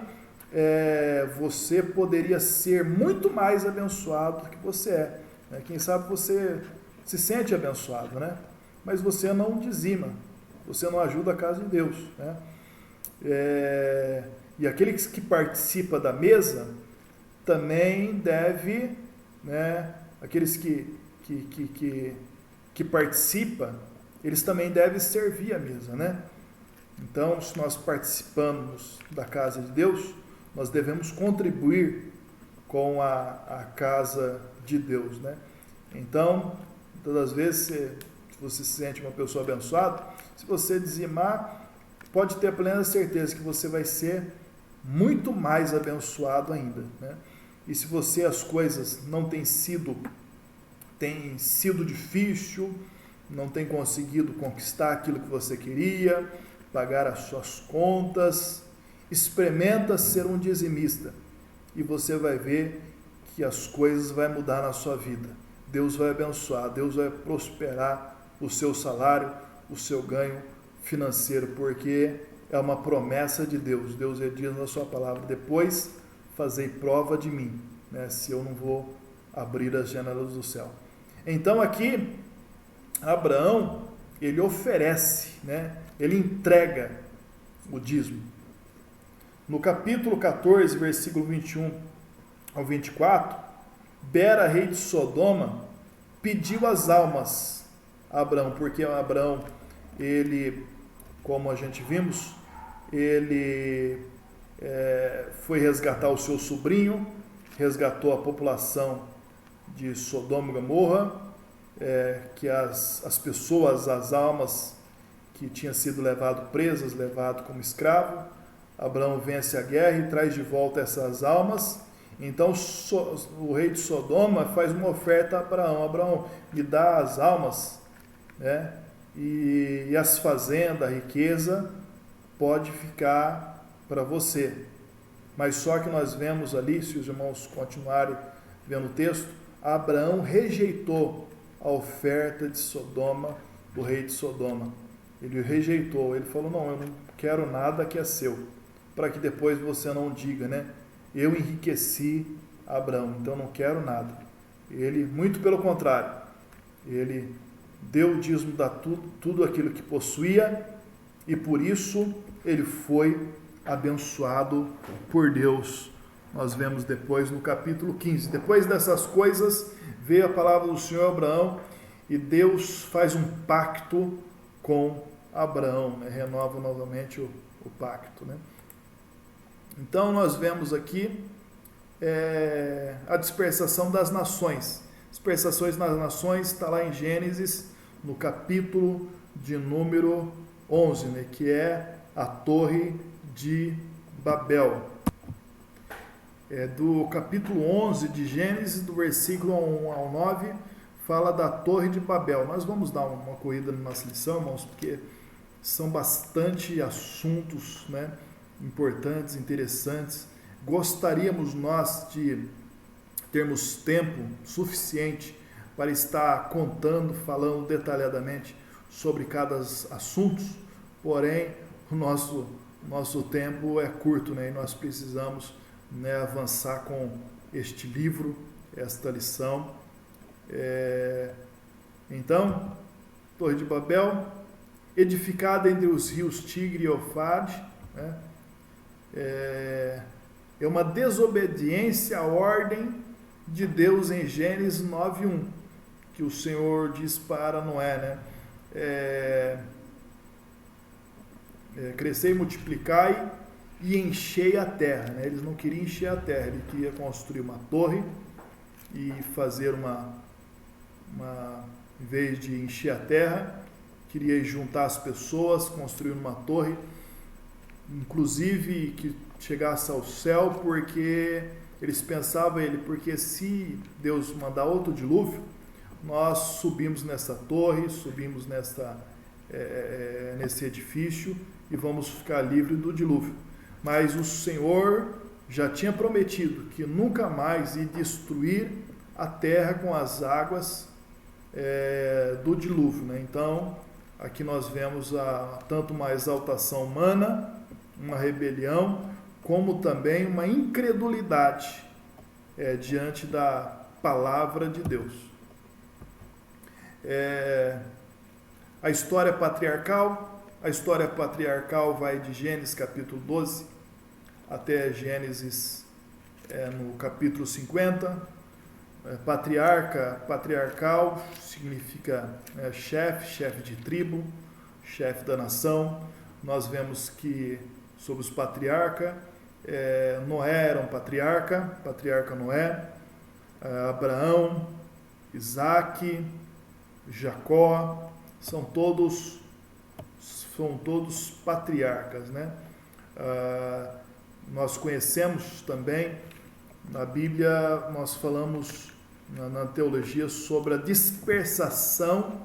você poderia ser muito mais abençoado do que você é, né? Quem sabe você se sente abençoado, né? Mas você não dizima, você não ajuda a casa de Deus, né? E aqueles que participam da mesa também deve, né? Aqueles que participam, eles também devem servir a mesa, né? Então, se nós participamos da casa de Deus, nós devemos contribuir com a casa de Deus, né? Então, todas as vezes, se você se sente uma pessoa abençoada, se você dizimar, pode ter a plena certeza que você vai ser muito mais abençoado ainda, né? E se você, as coisas não têm sido difícil, não tem conseguido conquistar aquilo que você queria, pagar as suas contas, experimenta ser um dizimista e você vai ver que as coisas vão mudar na sua vida. Deus vai abençoar, Deus vai prosperar o seu salário, o seu ganho financeiro, porque é uma promessa de Deus. Deus diz na sua palavra: depois fazei prova de mim, né, se eu não vou abrir as janelas do céu. Então aqui Abraão, ele oferece, né, ele entrega o dízimo. No capítulo 14, versículo 21 ao 24, Bera, rei de Sodoma, pediu as almas a Abraão, porque Abraão, ele, como a gente vimos, ele foi resgatar o seu sobrinho, resgatou a população de Sodoma e Gomorra, que as pessoas, as almas que tinham sido levadas presas, levadas como escravo. Abraão vence a guerra e traz de volta essas almas. Então o rei de Sodoma faz uma oferta a Abraão: Abraão, me dá as almas, né? E as fazendas, a riqueza pode ficar para você. Mas só que nós vemos ali, se os irmãos continuarem vendo o texto, Abraão rejeitou a oferta de Sodoma, do rei de Sodoma. Ele rejeitou, ele falou: não, eu não quero nada que é seu. para que depois você não diga, né? Eu enriqueci Abraão, então não quero nada. Ele, muito pelo contrário, ele deu o dízimo de tudo aquilo que possuía e por isso ele foi abençoado por Deus. Nós vemos depois no capítulo 15. Depois dessas coisas, veio a palavra do Senhor a Abraão e Deus faz um pacto com Abraão, né? Renova novamente o pacto, né? Então nós vemos aqui a dispersação das nações. Dispersações nas nações está lá em Gênesis, no capítulo de número 11, né? Que é a Torre de Babel. Do capítulo 11 de Gênesis, do versículo 1 ao 9, fala da Torre de Babel. Nós vamos dar uma corrida na nossa lição, irmãos, porque são bastante assuntos, né, importantes, interessantes. Gostaríamos nós de termos tempo suficiente para estar contando, falando detalhadamente sobre cada assunto, porém o nosso tempo é curto, né, e nós precisamos, né, avançar com este livro, esta lição. Então, Torre de Babel, edificada entre os rios Tigre e Eufrate, né, é uma desobediência à ordem de Deus em Gênesis 9:1, que o Senhor diz para Noé, né? Crescei, multiplicai e enchei a terra, né? Eles não queriam encher a terra, ele queria construir uma torre e fazer em vez de encher a terra, queria juntar as pessoas, construir uma torre, inclusive que chegasse ao céu, porque eles pensavam, porque se Deus mandar outro dilúvio, nós subimos nessa torre, subimos nesse edifício e vamos ficar livres do dilúvio. Mas o Senhor já tinha prometido que nunca mais ia destruir a terra com as águas do dilúvio, né? Então, aqui nós vemos tanto uma exaltação humana, uma rebelião, como também uma incredulidade diante da palavra de Deus. A história patriarcal vai de Gênesis capítulo 12 até Gênesis no capítulo 50. Patriarcal significa chefe de tribo, chefe da nação. Nós vemos que sobre os patriarcas, Noé era um patriarca Noé, Abraão, Isaac, Jacó, são todos patriarcas, né? Nós conhecemos também, na Bíblia, nós falamos na teologia sobre a dispersação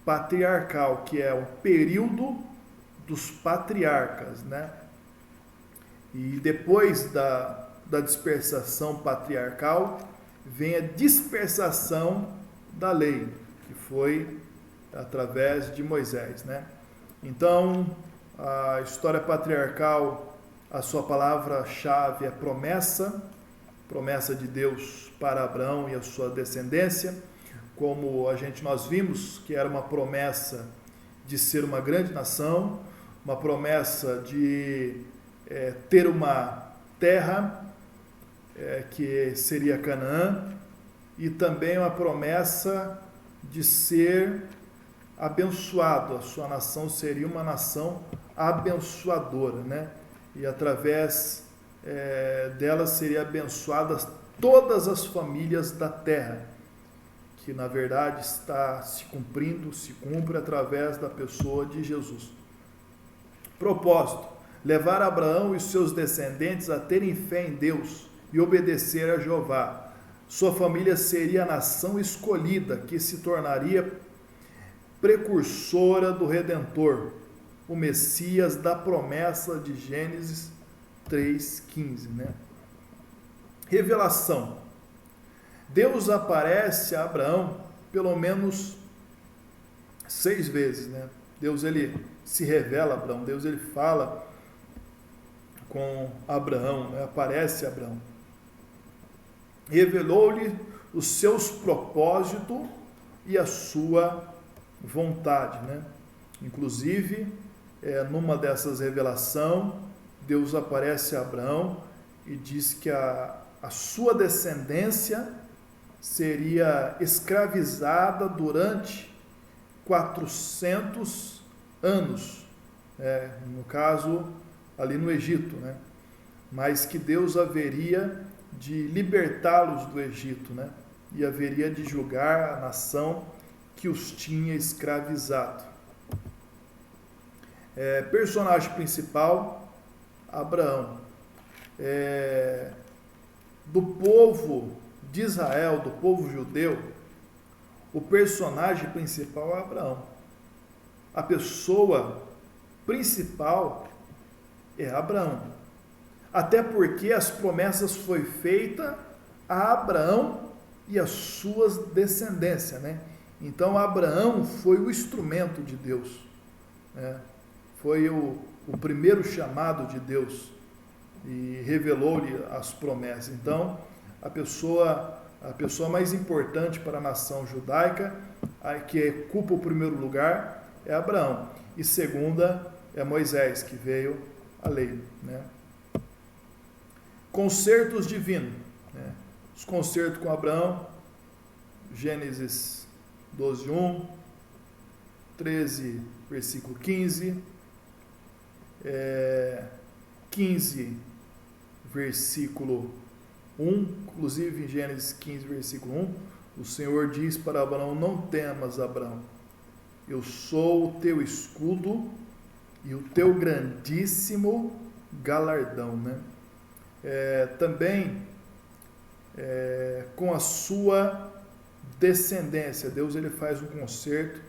patriarcal, que é o período dos patriarcas, né? E depois da dispersação patriarcal, vem a dispersação da lei, que foi através de Moisés, né? Então, a história patriarcal, a sua palavra-chave é promessa de Deus para Abraão e a sua descendência, como nós vimos que era uma promessa de ser uma grande nação, uma promessa de ter uma terra que seria Canaã, e também uma promessa de ser abençoado, a sua nação seria uma nação abençoadora, né? E através dela seria abençoadas todas as famílias da terra, que na verdade se cumpre através da pessoa de Jesus. Propósito: levar Abraão e seus descendentes a terem fé em Deus e obedecer a Jeová. Sua família seria a nação escolhida, que se tornaria precursora do Redentor, o Messias da promessa de Gênesis 3:15, né? Revelação: Deus aparece a Abraão pelo menos 6 vezes, né? Deus ele se revela a Abraão, Deus ele fala com Abraão, né? Aparece Abraão. Revelou-lhe os seus propósitos e a sua vontade, né? Inclusive, numa dessas revelações, Deus aparece a Abraão e diz que a sua descendência seria escravizada durante 400 anos, no caso, ali no Egito, né? Mas que Deus haveria de libertá-los do Egito, né? E haveria de julgar a nação que os tinha escravizado. Personagem principal, Abraão. Do povo de Israel, do povo judeu, o personagem principal é Abraão. A pessoa principal é Abraão. Até porque as promessas foi feita a Abraão e as suas descendências, né? Então Abraão foi o instrumento de Deus, né? Foi o primeiro chamado de Deus e revelou-lhe as promessas. Então a pessoa mais importante para a nação judaica, que ocupa o primeiro lugar, é Abraão. E segunda é Moisés, que veio a lei, né? Concertos divinos, né? Os concertos com Abraão, Gênesis 12:1, 13, versículo 15, 15, versículo 1, inclusive em Gênesis 15, versículo 1, o Senhor diz para Abraão: não temas, Abraão, eu sou o teu escudo e o teu grandíssimo galardão, né? Também com a sua descendência, Deus ele faz um concerto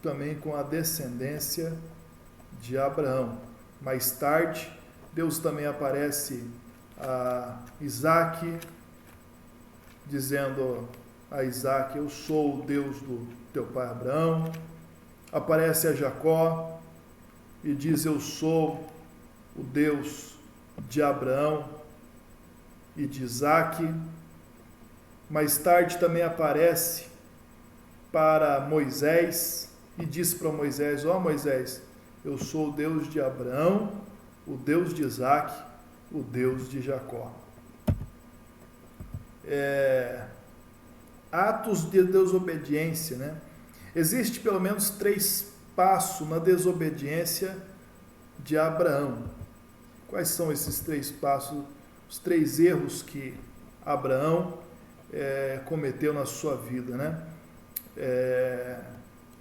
também com a descendência de Abraão. Mais tarde, Deus também aparece a Isaac, dizendo a Isaac: eu sou o Deus do teu pai Abraão. Aparece a Jacó e diz: eu sou o Deus de Abraão e de Isaac. Mais tarde também aparece para Moisés e diz para Moisés: ó Moisés, eu sou o Deus de Abraão, o Deus de Isaac, o Deus de Jacó. Atos de desobediência, né? Existe pelo menos 3 passos na desobediência de Abraão. Quais são esses 3 passos, os 3 erros que Abraão cometeu na sua vida, né?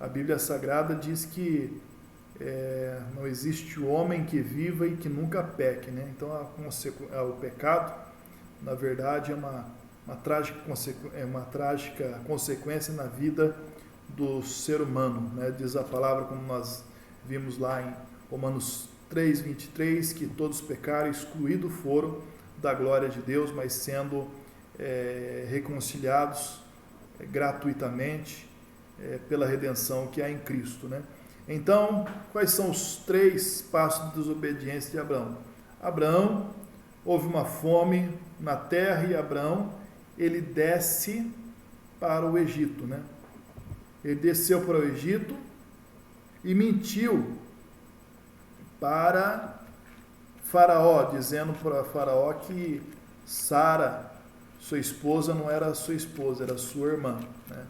A Bíblia Sagrada diz que não existe homem que viva e que nunca peque, né? Então o pecado, na verdade, é uma trágica consequência na vida do ser humano, né? Diz a palavra, como nós vimos lá em Romanos 3:23, que todos pecaram, excluídos foram da glória de Deus, mas sendo reconciliados gratuitamente pela redenção que há em Cristo, né? Então, quais são os 3 passos de desobediência de Abraão? Abraão, houve uma fome na terra e Abraão, ele desce para o Egito, né? Ele desceu para o Egito e mentiu para Faraó, dizendo para Faraó que Sara, sua esposa, não era sua esposa, era sua irmã, né?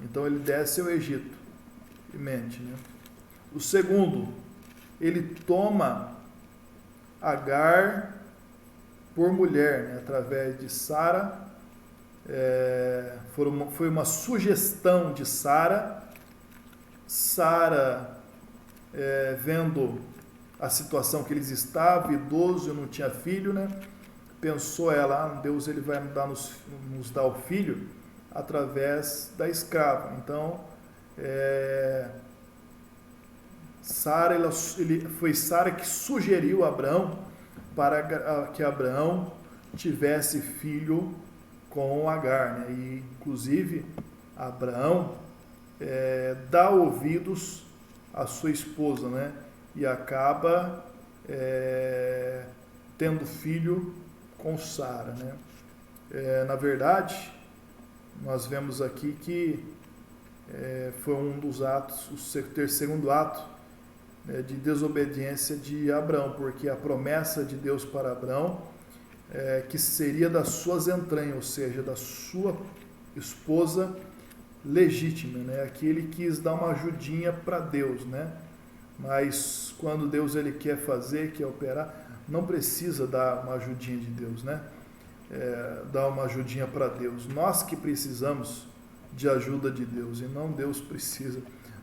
Então ele desce ao Egito e mente, né? O segundo, ele toma Agar por mulher, né? Através de Sara. Foi uma sugestão de Sara. Sara, vendo a situação que eles estavam, idoso, não tinha filho, né? Pensou ela: Deus ele vai nos dar o filho através da escrava. Então, foi Sara que sugeriu a Abraão para que Abraão tivesse filho com Agar, né? E inclusive Abraão dá ouvidos à sua esposa, né? E acaba tendo filho com Sara, né? Na verdade, nós vemos aqui que foi um dos atos, o segundo ato, né, de desobediência de Abraão, porque a promessa de Deus para Abraão que seria das suas entranhas, ou seja, da sua esposa legítima, né? Aqui ele quis dar uma ajudinha para Deus, né? Mas quando Deus ele quer fazer, quer operar, não precisa dar uma ajudinha de Deus, né? Dar uma ajudinha para Deus. Nós que precisamos de ajuda de Deus e não Deus precisa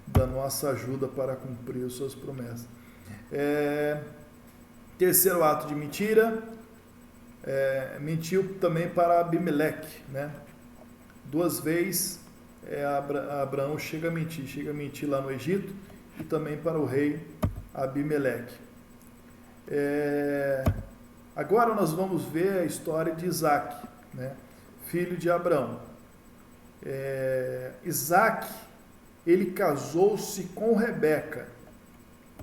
da nossa ajuda para cumprir as suas promessas. Terceiro ato de mentira, mentiu também para Abimeleque, né? 2 vezes Abraão chega a mentir lá no Egito e também para o rei Abimeleque. Agora nós vamos ver a história de Isaac, né? Filho de Abraão. Isaac, ele casou-se com Rebeca,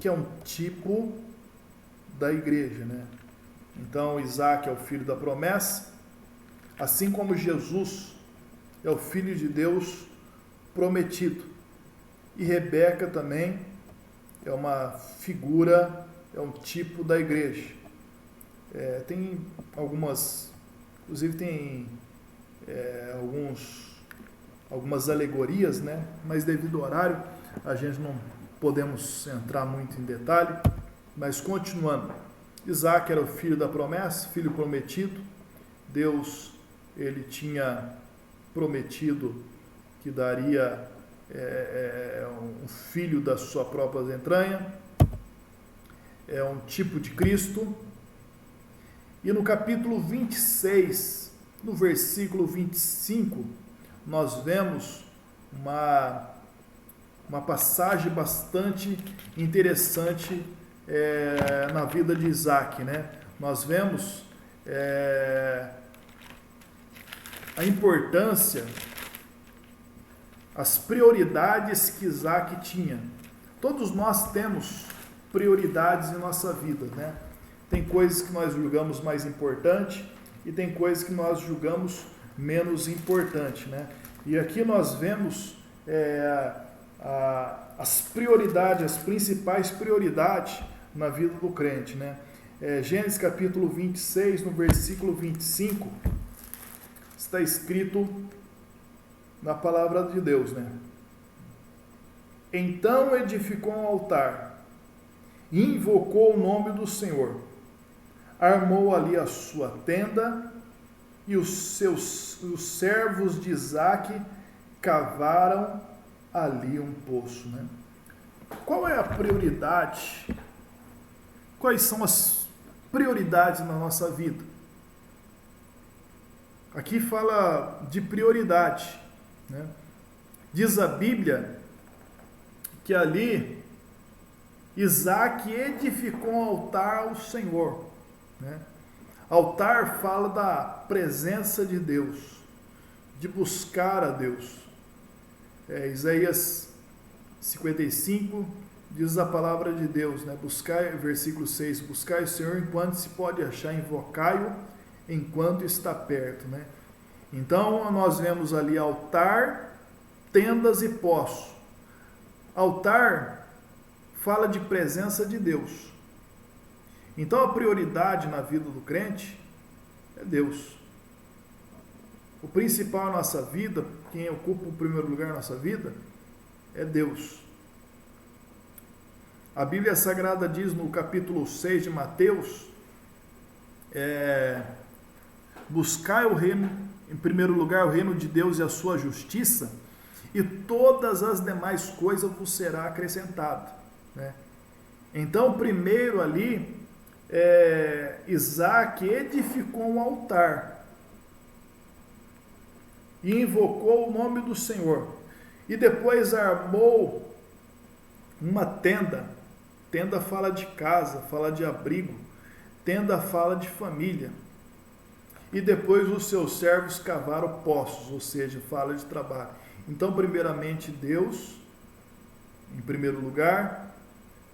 que é um tipo da igreja, né? Então Isaac é o filho da promessa, assim como Jesus é o filho de Deus prometido. E Rebeca também é uma figura, é um tipo da igreja. Tem algumas, inclusive tem algumas alegorias, né? Mas devido ao horário, a gente não podemos entrar muito em detalhe. Mas continuando, Isaac era o filho da promessa, filho prometido. Deus, ele tinha prometido que daria um filho da sua própria entranha. É um tipo de Cristo. E no capítulo 26, no versículo 25, nós vemos uma passagem bastante interessante na vida de Isaac, né? Nós vemos a importância, as prioridades que Isaac tinha. Todos nós temos prioridades em nossa vida, né? Tem coisas que nós julgamos mais importante e tem coisas que nós julgamos menos importante, né? E aqui nós vemos as prioridades, as principais prioridades na vida do crente, né? Gênesis capítulo 26, no versículo 25, está escrito na palavra de Deus, né? Então edificou um altar e invocou o nome do Senhor. Armou ali a sua tenda e os servos de Isaac cavaram ali um poço, né? Qual é a prioridade? Quais são as prioridades na nossa vida? Aqui fala de prioridade, né? Diz a Bíblia que ali Isaac edificou um altar ao Senhor, né? Altar fala da presença de Deus, de buscar a Deus. Isaías 55 diz a palavra de Deus, né? Buscai, versículo 6, buscai o Senhor enquanto se pode achar, invocai-o enquanto está perto, né? Então nós vemos ali altar, tendas e poço. Altar fala de presença de Deus. Então a prioridade na vida do crente é Deus. O principal na nossa vida, quem ocupa o primeiro lugar na nossa vida, é Deus. A Bíblia Sagrada diz no capítulo 6 de Mateus, buscai o reino, em primeiro lugar o reino de Deus e a sua justiça, e todas as demais coisas vos será acrescentado, né? Então primeiro ali, Isaac edificou um altar e invocou o nome do Senhor, e depois armou uma tenda. Tenda fala de casa, fala de abrigo, tenda fala de família, e depois os seus servos cavaram poços, ou seja, fala de trabalho. Então primeiramente Deus em primeiro lugar,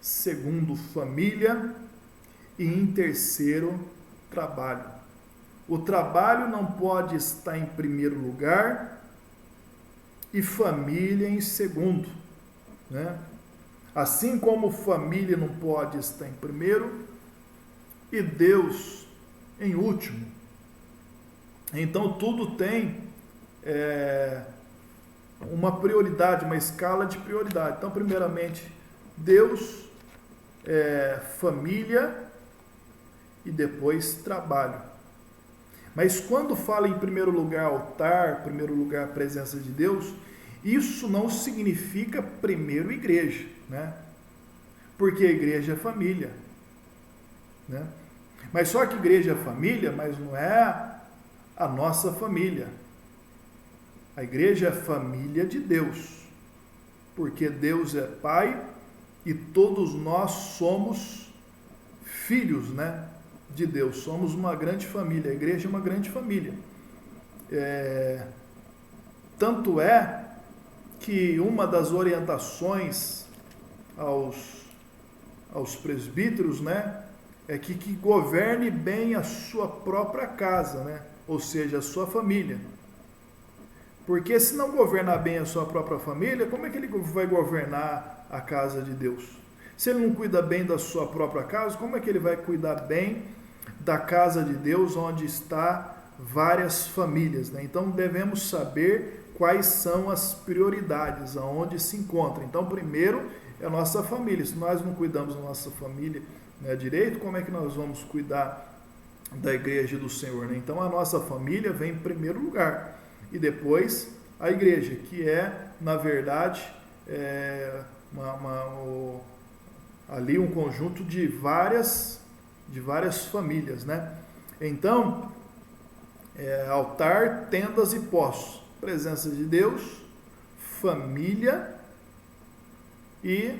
segundo família, e em terceiro trabalho. O trabalho não pode estar em primeiro lugar e família em segundo, né? Assim como família não pode estar em primeiro e Deus em último. Então tudo tem uma prioridade, uma escala de prioridade. Então, primeiramente, Deus, família e depois trabalho. Mas quando fala em primeiro lugar altar, primeiro lugar presença de Deus, isso não significa primeiro igreja, né? Porque a igreja é família, né? Mas só que igreja é família, mas não é a nossa família. A igreja é família de Deus, porque Deus é Pai e todos nós somos filhos, né, de Deus. Somos uma grande família, a igreja é uma grande família. Tanto é que uma das orientações aos presbíteros, né, é que governe bem a sua própria casa, né, ou seja, a sua família. Porque se não governar bem a sua própria família, como é que ele vai governar a casa de Deus? Se ele não cuida bem da sua própria casa, como é que ele vai cuidar bem da casa de Deus, onde está várias famílias, né? Então devemos saber quais são as prioridades, aonde se encontra. Então primeiro é a nossa família. Se nós não cuidamos da nossa família, né, direito, como é que nós vamos cuidar da igreja do Senhor, né? Então a nossa família vem em primeiro lugar. E depois a igreja, que é, na verdade, ali um conjunto de várias famílias, né? Então, altar, tendas e poços, presença de Deus, família e,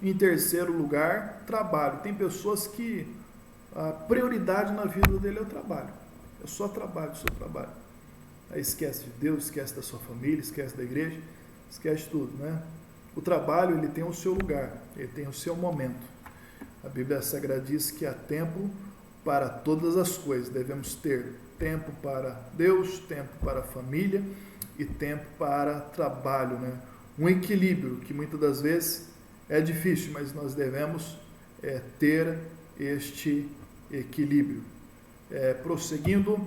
em terceiro lugar, trabalho. Tem pessoas que a prioridade na vida dele é o trabalho. É só trabalho, só trabalho. Aí esquece de Deus, esquece da sua família, esquece da igreja, esquece tudo, né? O trabalho, ele tem o seu lugar, ele tem o seu momento. A Bíblia Sagrada diz que há tempo para todas as coisas. Devemos ter tempo para Deus, tempo para a família e tempo para trabalho, né? Um equilíbrio que muitas das vezes é difícil, mas nós devemos ter este equilíbrio. Prosseguindo,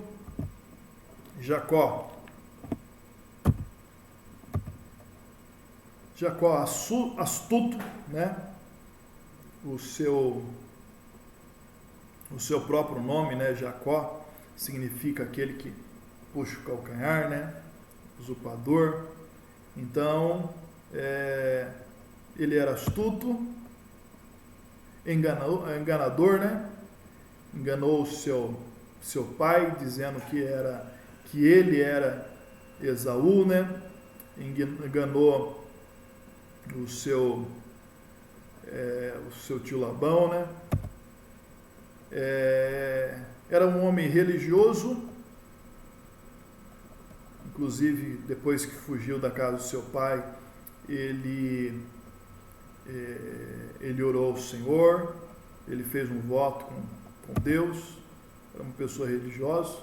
Jacó, astuto, né? O seu próprio nome, né? Jacó significa aquele que puxa o calcanhar, né? Usurpador. Então, ele era astuto, enganador, né? Enganou o seu pai, dizendo que ele era Esaú, né? Enganou o seu tio Labão, né? Era um homem religioso, inclusive depois que fugiu da casa do seu pai, ele orou ao Senhor, ele fez um voto com Deus, era uma pessoa religiosa,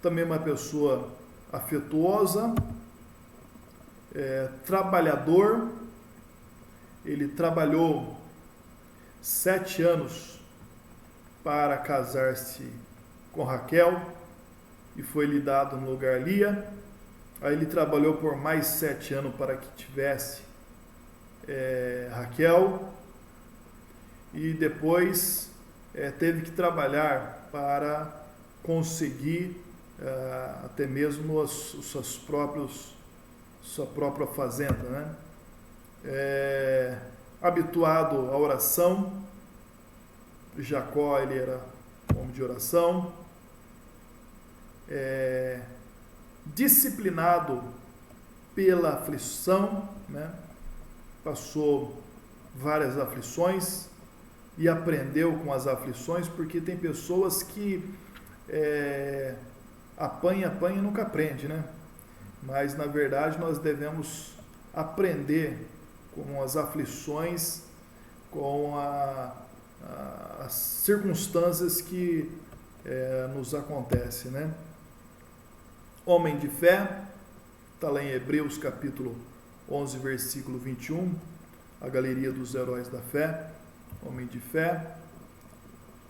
também uma pessoa afetuosa, trabalhador. Ele trabalhou 7 anos para casar-se com Raquel e foi lhe dado no lugar Lia. Aí ele trabalhou por mais 7 anos para que tivesse Raquel e depois teve que trabalhar para conseguir até mesmo sua própria fazenda, né? Habituado à oração, Jacó, ele era homem de oração, disciplinado pela aflição, né? Passou várias aflições e aprendeu com as aflições, porque tem pessoas que apanha e nunca aprende, né? Mas na verdade nós devemos aprender com as aflições, com as circunstâncias que nos acontece, né? Homem de fé, está lá em Hebreus capítulo 11, versículo 21, a galeria dos heróis da fé. Homem de fé,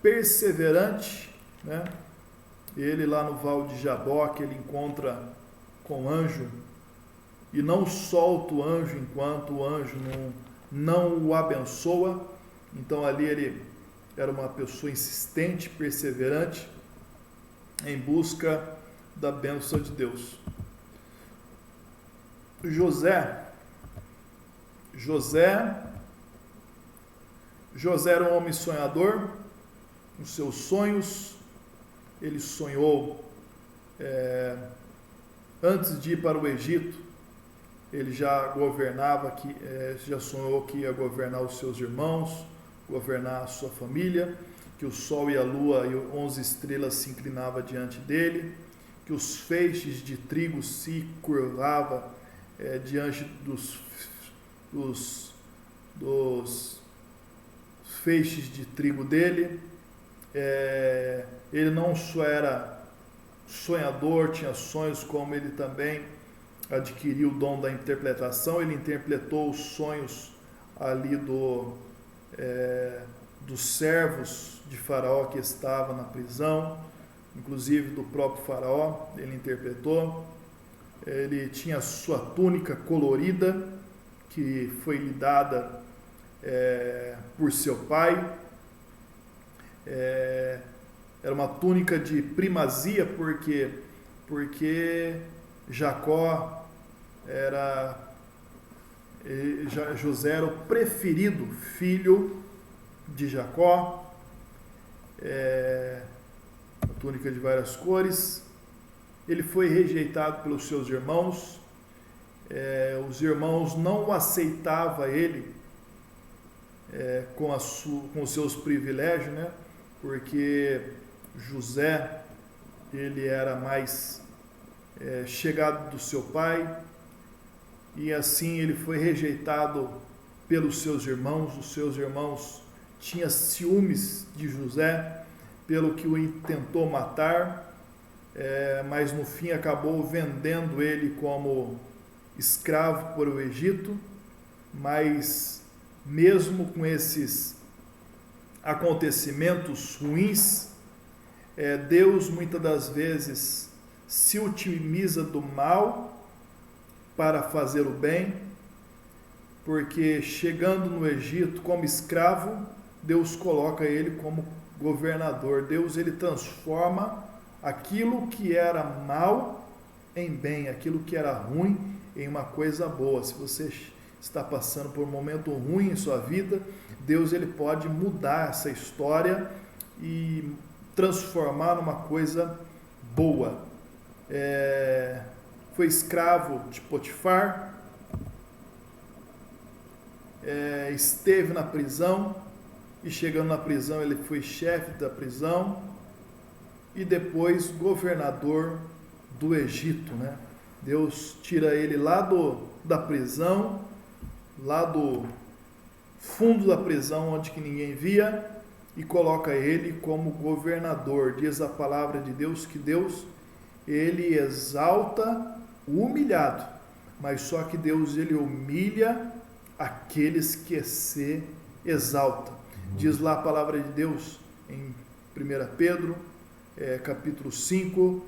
perseverante, né? Ele lá no Val de Jaboque, ele encontra com o anjo e não solta o anjo enquanto o anjo não o abençoa. Então ali ele era uma pessoa insistente, perseverante, em busca da bênção de Deus. José era um homem sonhador. Os seus sonhos, ele sonhou antes de ir para o Egito, ele já governava, já sonhou que ia governar os seus irmãos, governar a sua família, que o sol e a lua e 11 estrelas se inclinavam diante dele, que os feixes de trigo se curvavam diante dos feixes de trigo dele. Ele não só era sonhador, tinha sonhos, como ele também adquiriu o dom da interpretação. Ele interpretou os sonhos ali dos servos de Faraó que estava na prisão, inclusive do próprio Faraó, ele interpretou. Ele tinha sua túnica colorida, que foi lhe dada por seu pai. Era uma túnica de primazia, porque Jacó José era o preferido filho de Jacó. Uma túnica de várias cores. Ele foi rejeitado pelos seus irmãos. Os irmãos não o aceitavam ele com os seus privilégios, né? Porque José, ele era mais chegado do seu pai, e assim ele foi rejeitado pelos seus irmãos. Os seus irmãos tinham ciúmes de José, pelo que o tentou matar, mas no fim acabou vendendo ele como escravo para o Egito. Mas mesmo com esses acontecimentos ruins, Deus muitas das vezes se utiliza do mal para fazer o bem, porque chegando no Egito como escravo, Deus coloca ele como governador. Deus, ele transforma aquilo que era mal em bem, aquilo que era ruim em uma coisa boa. Se você está passando por um momento ruim em sua vida, Deus, ele pode mudar essa história e transformar numa coisa boa. Foi escravo de Potifar, esteve na prisão, e chegando na prisão ele foi chefe da prisão e depois governador do Egito, né? Deus tira ele lá da prisão, lá do fundo da prisão, onde que ninguém via, e coloca ele como governador. Diz a palavra de Deus que Deus, ele exalta o humilhado, mas só que Deus, ele humilha aqueles que se exaltam. Diz lá a palavra de Deus em 1 Pedro, capítulo 5,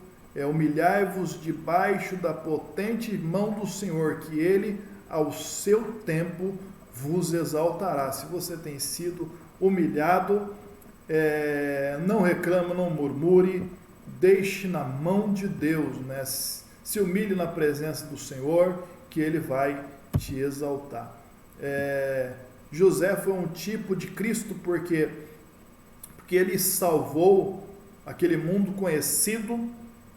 humilhai-vos debaixo da potente mão do Senhor, que ele ao seu tempo vos exaltará. Se você tem sido humilhado, não reclame, não murmure, deixe na mão de Deus, né? Se humilhe na presença do Senhor, que ele vai te exaltar. José foi um tipo de Cristo, porque ele salvou aquele mundo conhecido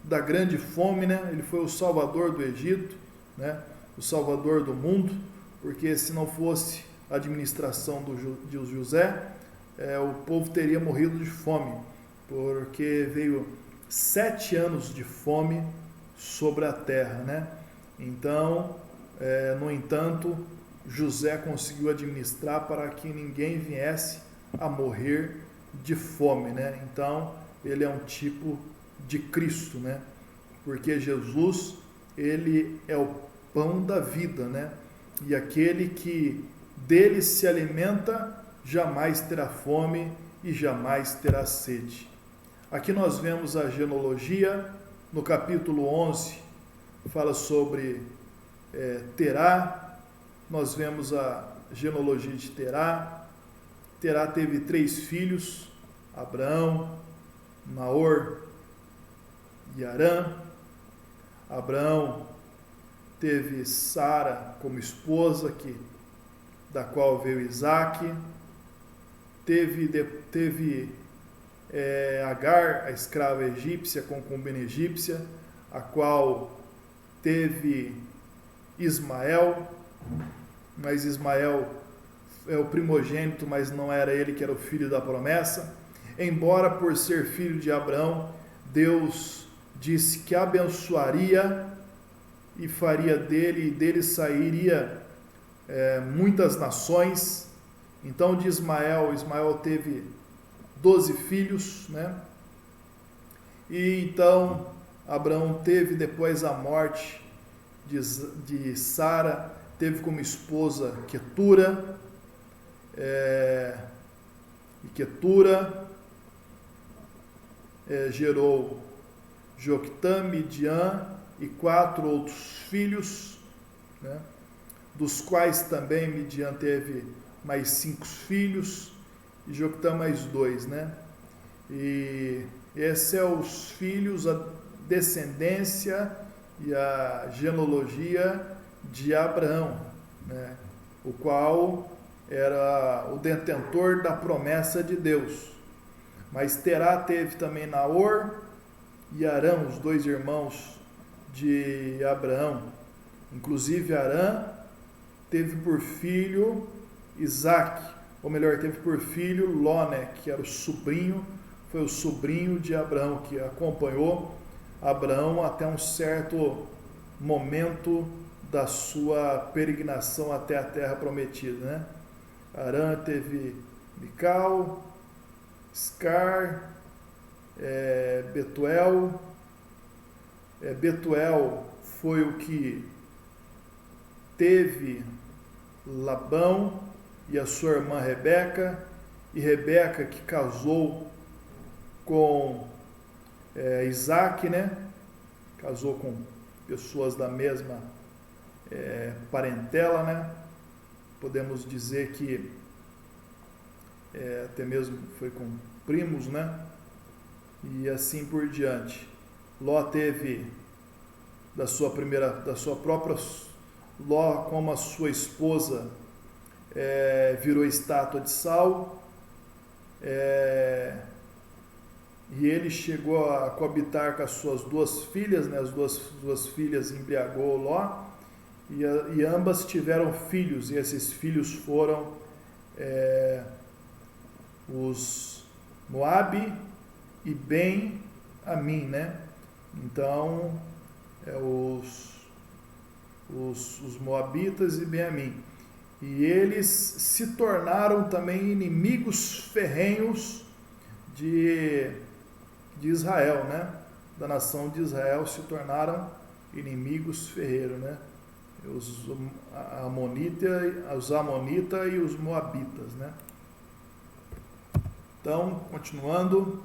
da grande fome, né? Ele foi o salvador do Egito, né? O salvador do mundo, porque se não fosse a administração de José, o povo teria morrido de fome, porque veio 7 anos de fome sobre a terra, né? Então, no entanto, José conseguiu administrar para que ninguém viesse a morrer de fome, né? Então, ele é um tipo de Cristo, né? Porque Jesus, ele é o pão da vida, né? E aquele que dele se alimenta jamais terá fome e jamais terá sede. Aqui nós vemos a genealogia, no capítulo 11, fala sobre Terá. Nós vemos a genealogia de Terá. Terá teve 3 filhos, Abraão, Naor e Harã. Abraão teve Sara como esposa, da qual veio Isaque. Teve Agar, a escrava egípcia, concubina egípcia, a qual teve Ismael, mas Ismael é o primogênito, mas não era ele que era o filho da promessa. Embora por ser filho de Abraão, Deus disse que abençoaria e faria dele, e dele sairia muitas nações. Então de Ismael teve 12 filhos, né? E então Abraão teve, depois a morte de Sara, teve como esposa Quetura, e Quetura gerou Joctã, Midian e 4 outros filhos, né? Dos quais também Midian teve mais 5 filhos e Joctã mais 2, né? E esses são os filhos, a descendência e a genealogia de Abraão, né? O qual era o detentor da promessa de Deus. Mas Terá teve também Naor e Harã, os 2 irmãos de Abraão. Inclusive Harã teve por filho Isaque, ou melhor, teve por filho Ló, né, que era foi o sobrinho de Abraão, que acompanhou Abraão até um certo momento da sua peregrinação até a terra prometida, né? Harã teve Mical, Iscar, Betuel. Betuel foi o que teve Labão e a sua irmã Rebeca, e Rebeca que casou com Isaque, né? Casou com pessoas da mesma parentela, né? Podemos dizer que até mesmo foi com primos, né? E assim por diante. Ló teve Ló, como a sua esposa virou estátua de sal, e ele chegou a coabitar com as suas 2 filhas, né? As duas filhas embriagou Ló, e ambas tiveram filhos, e esses filhos foram os Moabe e Ben-Amim, né? Então, os Moabitas e Ben-Amim. E eles se tornaram também inimigos ferrenhos de Israel, né? Da nação de Israel, se tornaram inimigos ferreiros, né? Os Amonitas e os Moabitas, né? Então, continuando,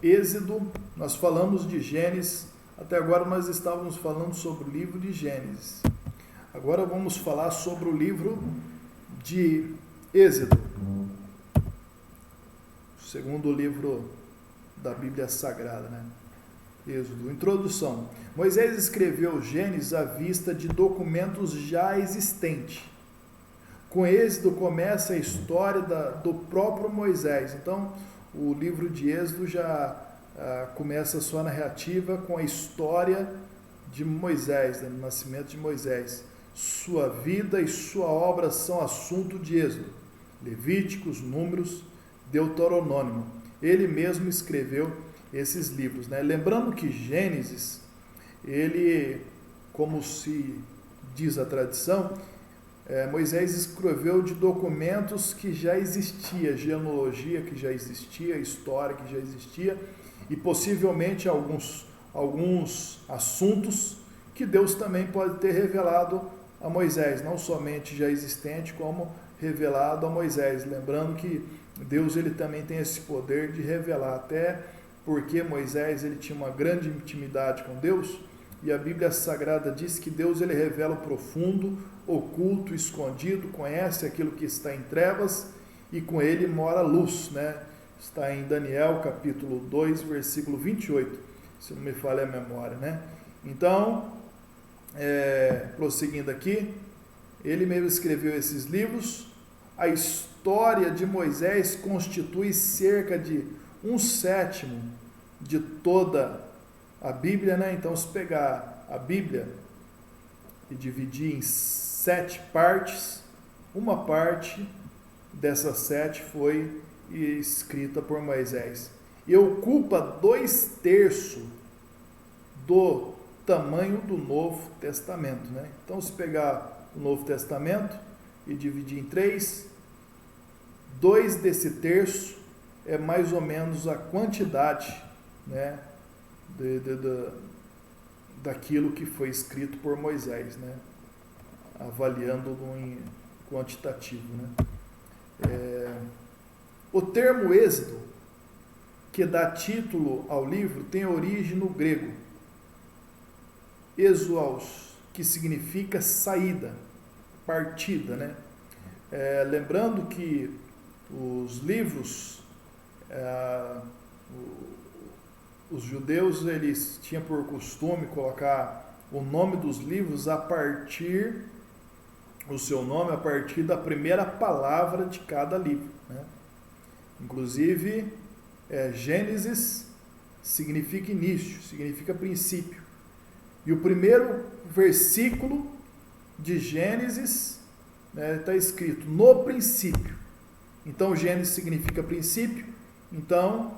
Êxodo, nós falamos de Gênesis, até agora nós estávamos falando sobre o livro de Gênesis. Agora vamos falar sobre o livro de Êxodo, o segundo livro da Bíblia Sagrada, né? Êxodo. Introdução. Moisés escreveu Gênesis à vista de documentos já existentes. Com Êxodo começa a história do próprio Moisés. Então, o livro de Êxodo já começa a sua narrativa com a história de Moisés, né, do nascimento de Moisés. Sua vida e sua obra são assunto de Êxodo, Levíticos, Números, Deuteronômio. Ele mesmo escreveu esses livros, né? Lembrando que Gênesis, ele, como se diz a tradição, Moisés escreveu de documentos que já existia, genealogia que já existia, história que já existia, e possivelmente alguns assuntos que Deus também pode ter revelado a Moisés, não somente já existente, como revelado a Moisés. Lembrando que Deus ele também tem esse poder de revelar, até porque Moisés ele tinha uma grande intimidade com Deus, e a Bíblia Sagrada diz que Deus ele revela o profundo, oculto, escondido, conhece aquilo que está em trevas e com ele mora a luz, né? Está em Daniel capítulo 2, versículo 28, se não me falha a memória, né? Então, prosseguindo aqui, ele mesmo escreveu esses livros. A história de Moisés constitui cerca de 1/7 de toda a Bíblia, né? Então, se pegar a Bíblia e dividir em 7 partes, uma parte dessas 7 foi escrita por Moisés e ocupa 2/3 do tamanho do Novo Testamento, né? Então, se pegar o Novo Testamento e dividir em 3, 2 desse terço é mais ou menos a quantidade, né, daquilo que foi escrito por Moisés, né, avaliando em quantitativo, né. O termo êxodo, que dá título ao livro, tem origem no grego, exuaus, que significa saída, partida, né. Lembrando que os livros, os judeus eles tinham por costume colocar o nome dos livros o seu nome a partir da primeira palavra de cada livro, né? Inclusive, Gênesis significa início, significa princípio. E o primeiro versículo de Gênesis está escrito no princípio. Então, Gênesis significa princípio. Então,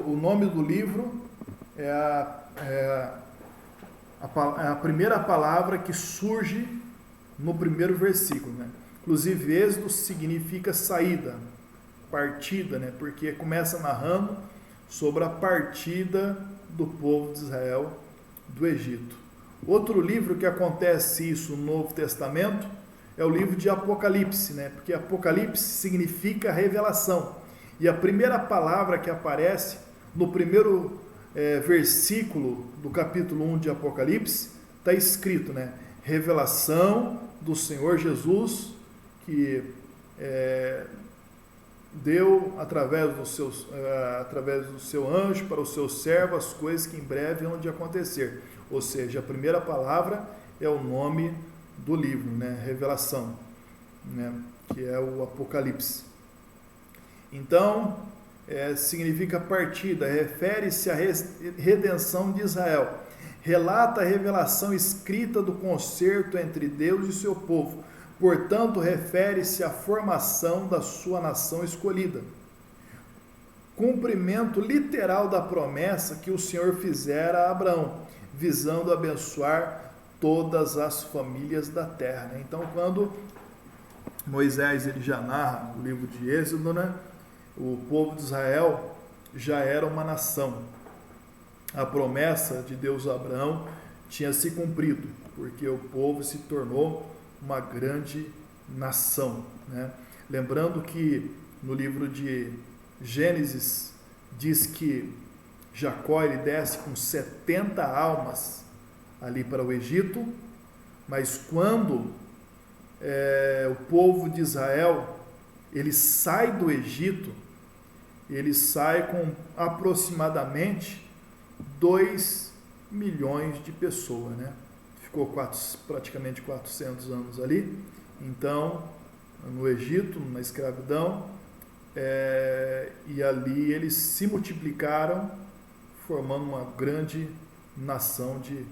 o nome do livro é a primeira palavra que surge no primeiro versículo, né? Inclusive, Êxodo significa saída, partida, né? Porque começa narrando sobre a partida do povo de Israel do Egito. Outro livro que acontece isso no Novo Testamento é o livro de Apocalipse, né? Porque Apocalipse significa revelação. E a primeira palavra que aparece no primeiro versículo do capítulo 1 de Apocalipse está escrito, né? Revelação do Senhor Jesus, que deu através do seu anjo para o seu servo as coisas que em breve hão de acontecer. Ou seja, a primeira palavra é o nome do livro, né? Revelação, né? Que é o Apocalipse. Então, significa partida, refere-se à redenção de Israel. Relata a revelação escrita do concerto entre Deus e seu povo. Portanto, refere-se à formação da sua nação escolhida. Cumprimento literal da promessa que o Senhor fizera a Abraão, visando abençoar todas as famílias da terra, né? Então, quando Moisés ele já narra o livro de Êxodo, né? O povo de Israel já era uma nação. A promessa de Deus a Abraão tinha se cumprido, porque o povo se tornou uma grande nação, né? Lembrando que no livro de Gênesis diz que Jacó ele desce com 70 almas ali para o Egito, mas quando o povo de Israel ele sai do Egito, ele sai com aproximadamente 2 milhões de pessoas, né? Ficou praticamente 400 anos ali. Então, no Egito, na escravidão, e ali eles se multiplicaram, formando uma grande nação de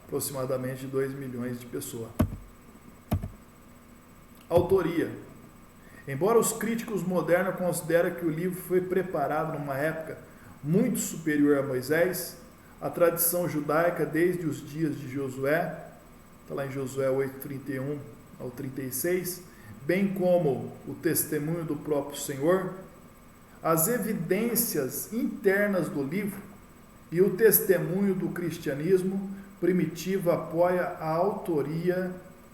aproximadamente 2 milhões de pessoas. Autoria. Embora os críticos modernos considerem que o livro foi preparado numa época muito superior a Moisés, a tradição judaica desde os dias de Josué, está lá em Josué 8:31 ao 36, bem como o testemunho do próprio Senhor, as evidências internas do livro e o testemunho do cristianismo primitivo apoia a autoria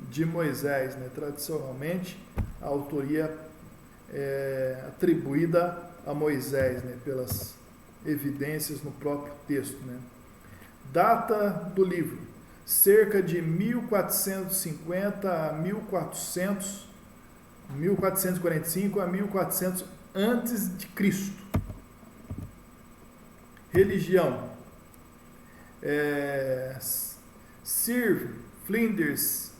de Moisés, né? Tradicionalmente, a autoria é atribuída a Moisés, né? Pelas evidências no próprio texto, né? Data do livro, cerca de 1450 a 1445 a 1400 antes de Cristo. Religião. Sir Flinders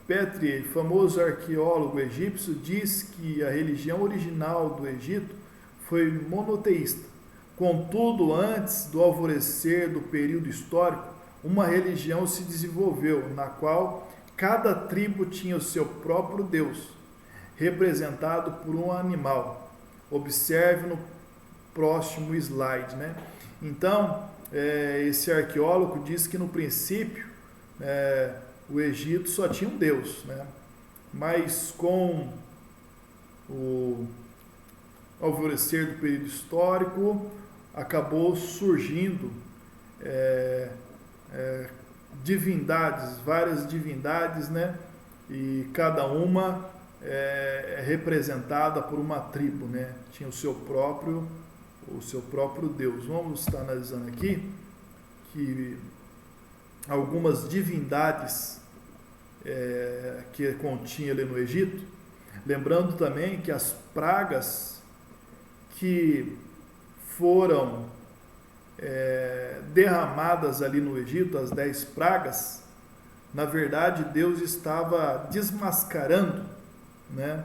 Petrie, famoso arqueólogo egípcio, diz que a religião original do Egito foi monoteísta. Contudo, antes do alvorecer do período histórico, uma religião se desenvolveu, na qual cada tribo tinha o seu próprio Deus, representado por um animal. Observe no próximo slide, né? Então, esse arqueólogo diz que no princípio o Egito só tinha um Deus, né? Mas com o alvorecer do período histórico acabou surgindo divindades, várias divindades, né? E cada uma é representada por uma tribo, né? Tinha o seu próprio Deus. Vamos estar analisando aqui que algumas divindades que continha ali no Egito, lembrando também que as pragas que foram derramadas ali no Egito, as 10 pragas, na verdade Deus estava desmascarando, né?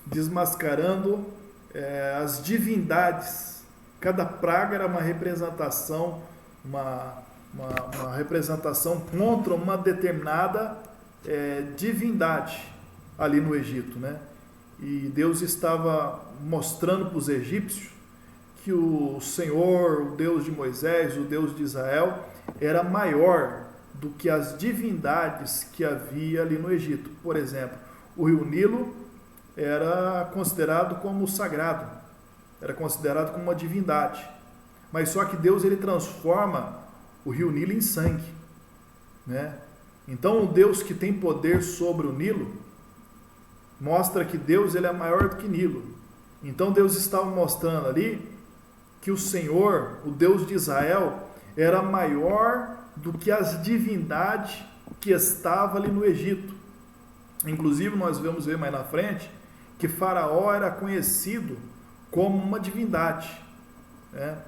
Desmascarando as divindades. Cada praga era uma representação, uma representação contra uma determinada divindade ali no Egito, né? E Deus estava mostrando para os egípcios que o Senhor, o Deus de Moisés, o Deus de Israel, era maior do que as divindades que havia ali no Egito. Por exemplo, o rio Nilo era considerado como sagrado, era considerado como uma divindade. Mas só que Deus ele transforma o rio Nilo em sangue, né? Então, o Deus que tem poder sobre o Nilo mostra que Deus ele é maior do que Nilo. Então, Deus estava mostrando ali que o Senhor, o Deus de Israel, era maior do que as divindades que estavam ali no Egito. Inclusive, nós vamos ver mais na frente que Faraó era conhecido como uma divindade, né?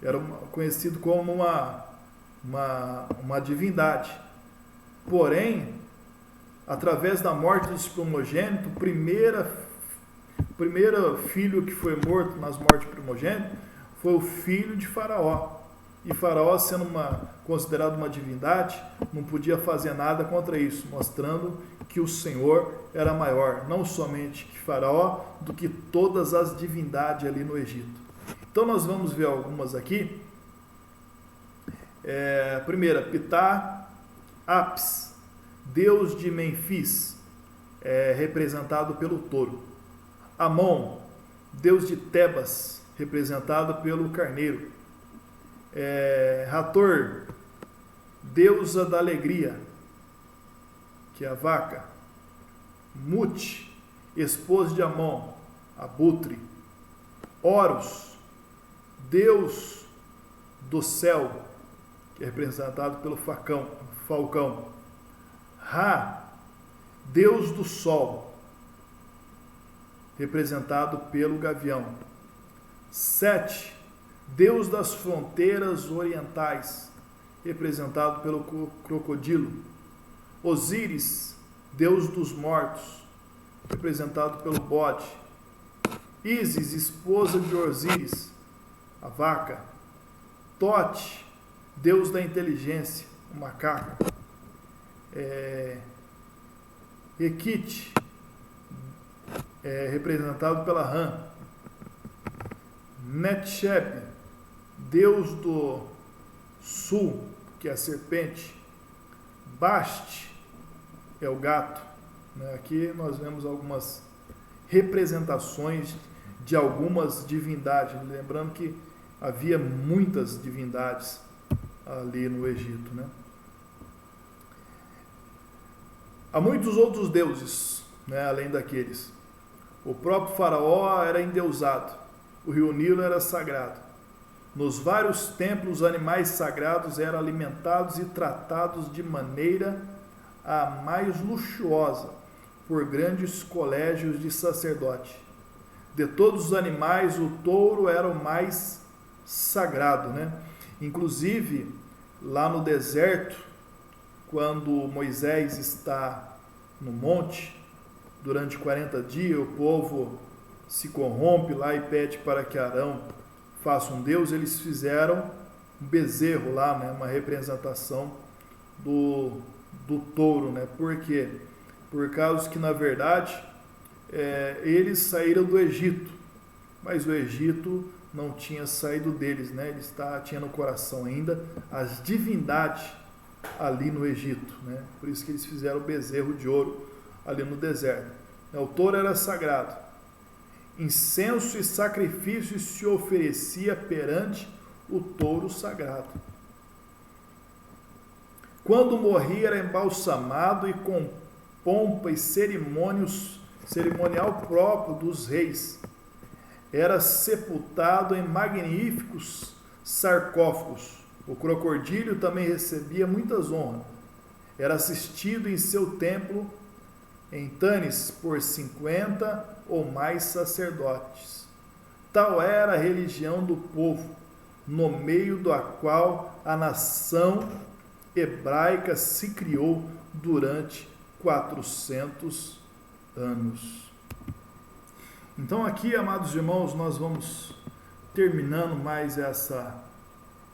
Era conhecido como uma divindade. Porém, através da morte dos primogênitos, o primeiro filho que foi morto nas mortes primogênitas foi o filho de Faraó. E Faraó, sendo considerado uma divindade, não podia fazer nada contra isso, mostrando que o Senhor era maior, não somente que Faraó, do que todas as divindades ali no Egito. Então nós vamos ver algumas aqui. Primeira, Ptah, Apis, deus de Mênfis, representado pelo touro. Amon, deus de Tebas, representado pelo carneiro. Hathor, deusa da alegria, que é a vaca. Mut, esposa de Amon, abutre. Horus, deus do céu, que é representado pelo falcão. Ra, deus do sol, representado pelo gavião. Set, deus das fronteiras orientais, representado pelo crocodilo. Osíris, deus dos mortos, representado pelo bode. Ísis, esposa de Osíris, a vaca. Tote, deus da inteligência, o macaco. Ekite, representado pela rã. Netsheb, deus do sul, que é a serpente. Bast, é o gato. né? Aqui nós vemos algumas representações de algumas divindades, lembrando que havia muitas divindades ali no Egito, né? Há muitos outros deuses, né, além daqueles. O próprio faraó era endeusado, o rio Nilo era sagrado. Nos vários templos, os animais sagrados eram alimentados e tratados de maneira a mais luxuosa por grandes colégios de sacerdote. De todos os animais, o touro era o mais sagrado, né? Inclusive, lá no deserto, quando Moisés está no monte, durante 40 dias, o povo se corrompe lá e pede para que Arão faça um Deus. Eles fizeram um bezerro lá, né? Uma representação do touro, né? Por quê? Por causa que, na verdade, eles saíram do Egito, mas o Egito não tinha saído deles, né? Eles tinha no coração ainda as divindades ali no Egito, né? Por isso que eles fizeram o bezerro de ouro ali no deserto. O touro era sagrado. Incenso e sacrifício se oferecia perante o touro sagrado. Quando morria, era embalsamado e com pompa e cerimonial próprio dos reis. Era sepultado em magníficos sarcófagos. O crocodilo também recebia muitas honras. Era assistido em seu templo em Tanis por 50 ou mais sacerdotes. Tal era a religião do povo, no meio da qual a nação hebraica se criou durante 400 anos. Então aqui, amados irmãos, nós vamos terminando mais essa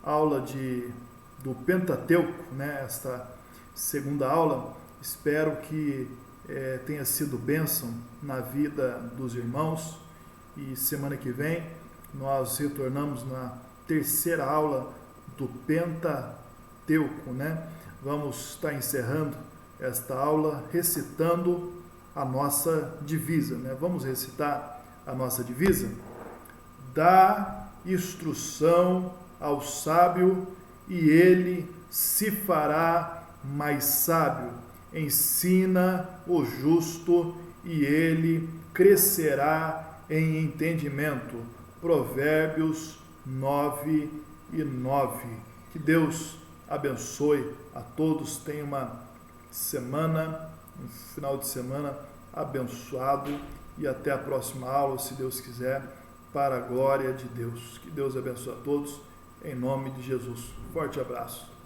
aula do Pentateuco, né? Esta segunda aula. Espero que tenha sido bênção na vida dos irmãos, e semana que vem nós retornamos na terceira aula do Pentateuco, né? Vamos estar encerrando esta aula recitando a nossa divisa, né? Vamos recitar a nossa divisa? Dá instrução ao sábio e ele se fará mais sábio. Ensina o justo e ele crescerá em entendimento. Provérbios 9:9. Que Deus abençoe a todos. Tenha uma semana, um final de semana abençoado, e até a próxima aula, se Deus quiser, para a glória de Deus. Que Deus abençoe a todos, em nome de Jesus. Forte abraço.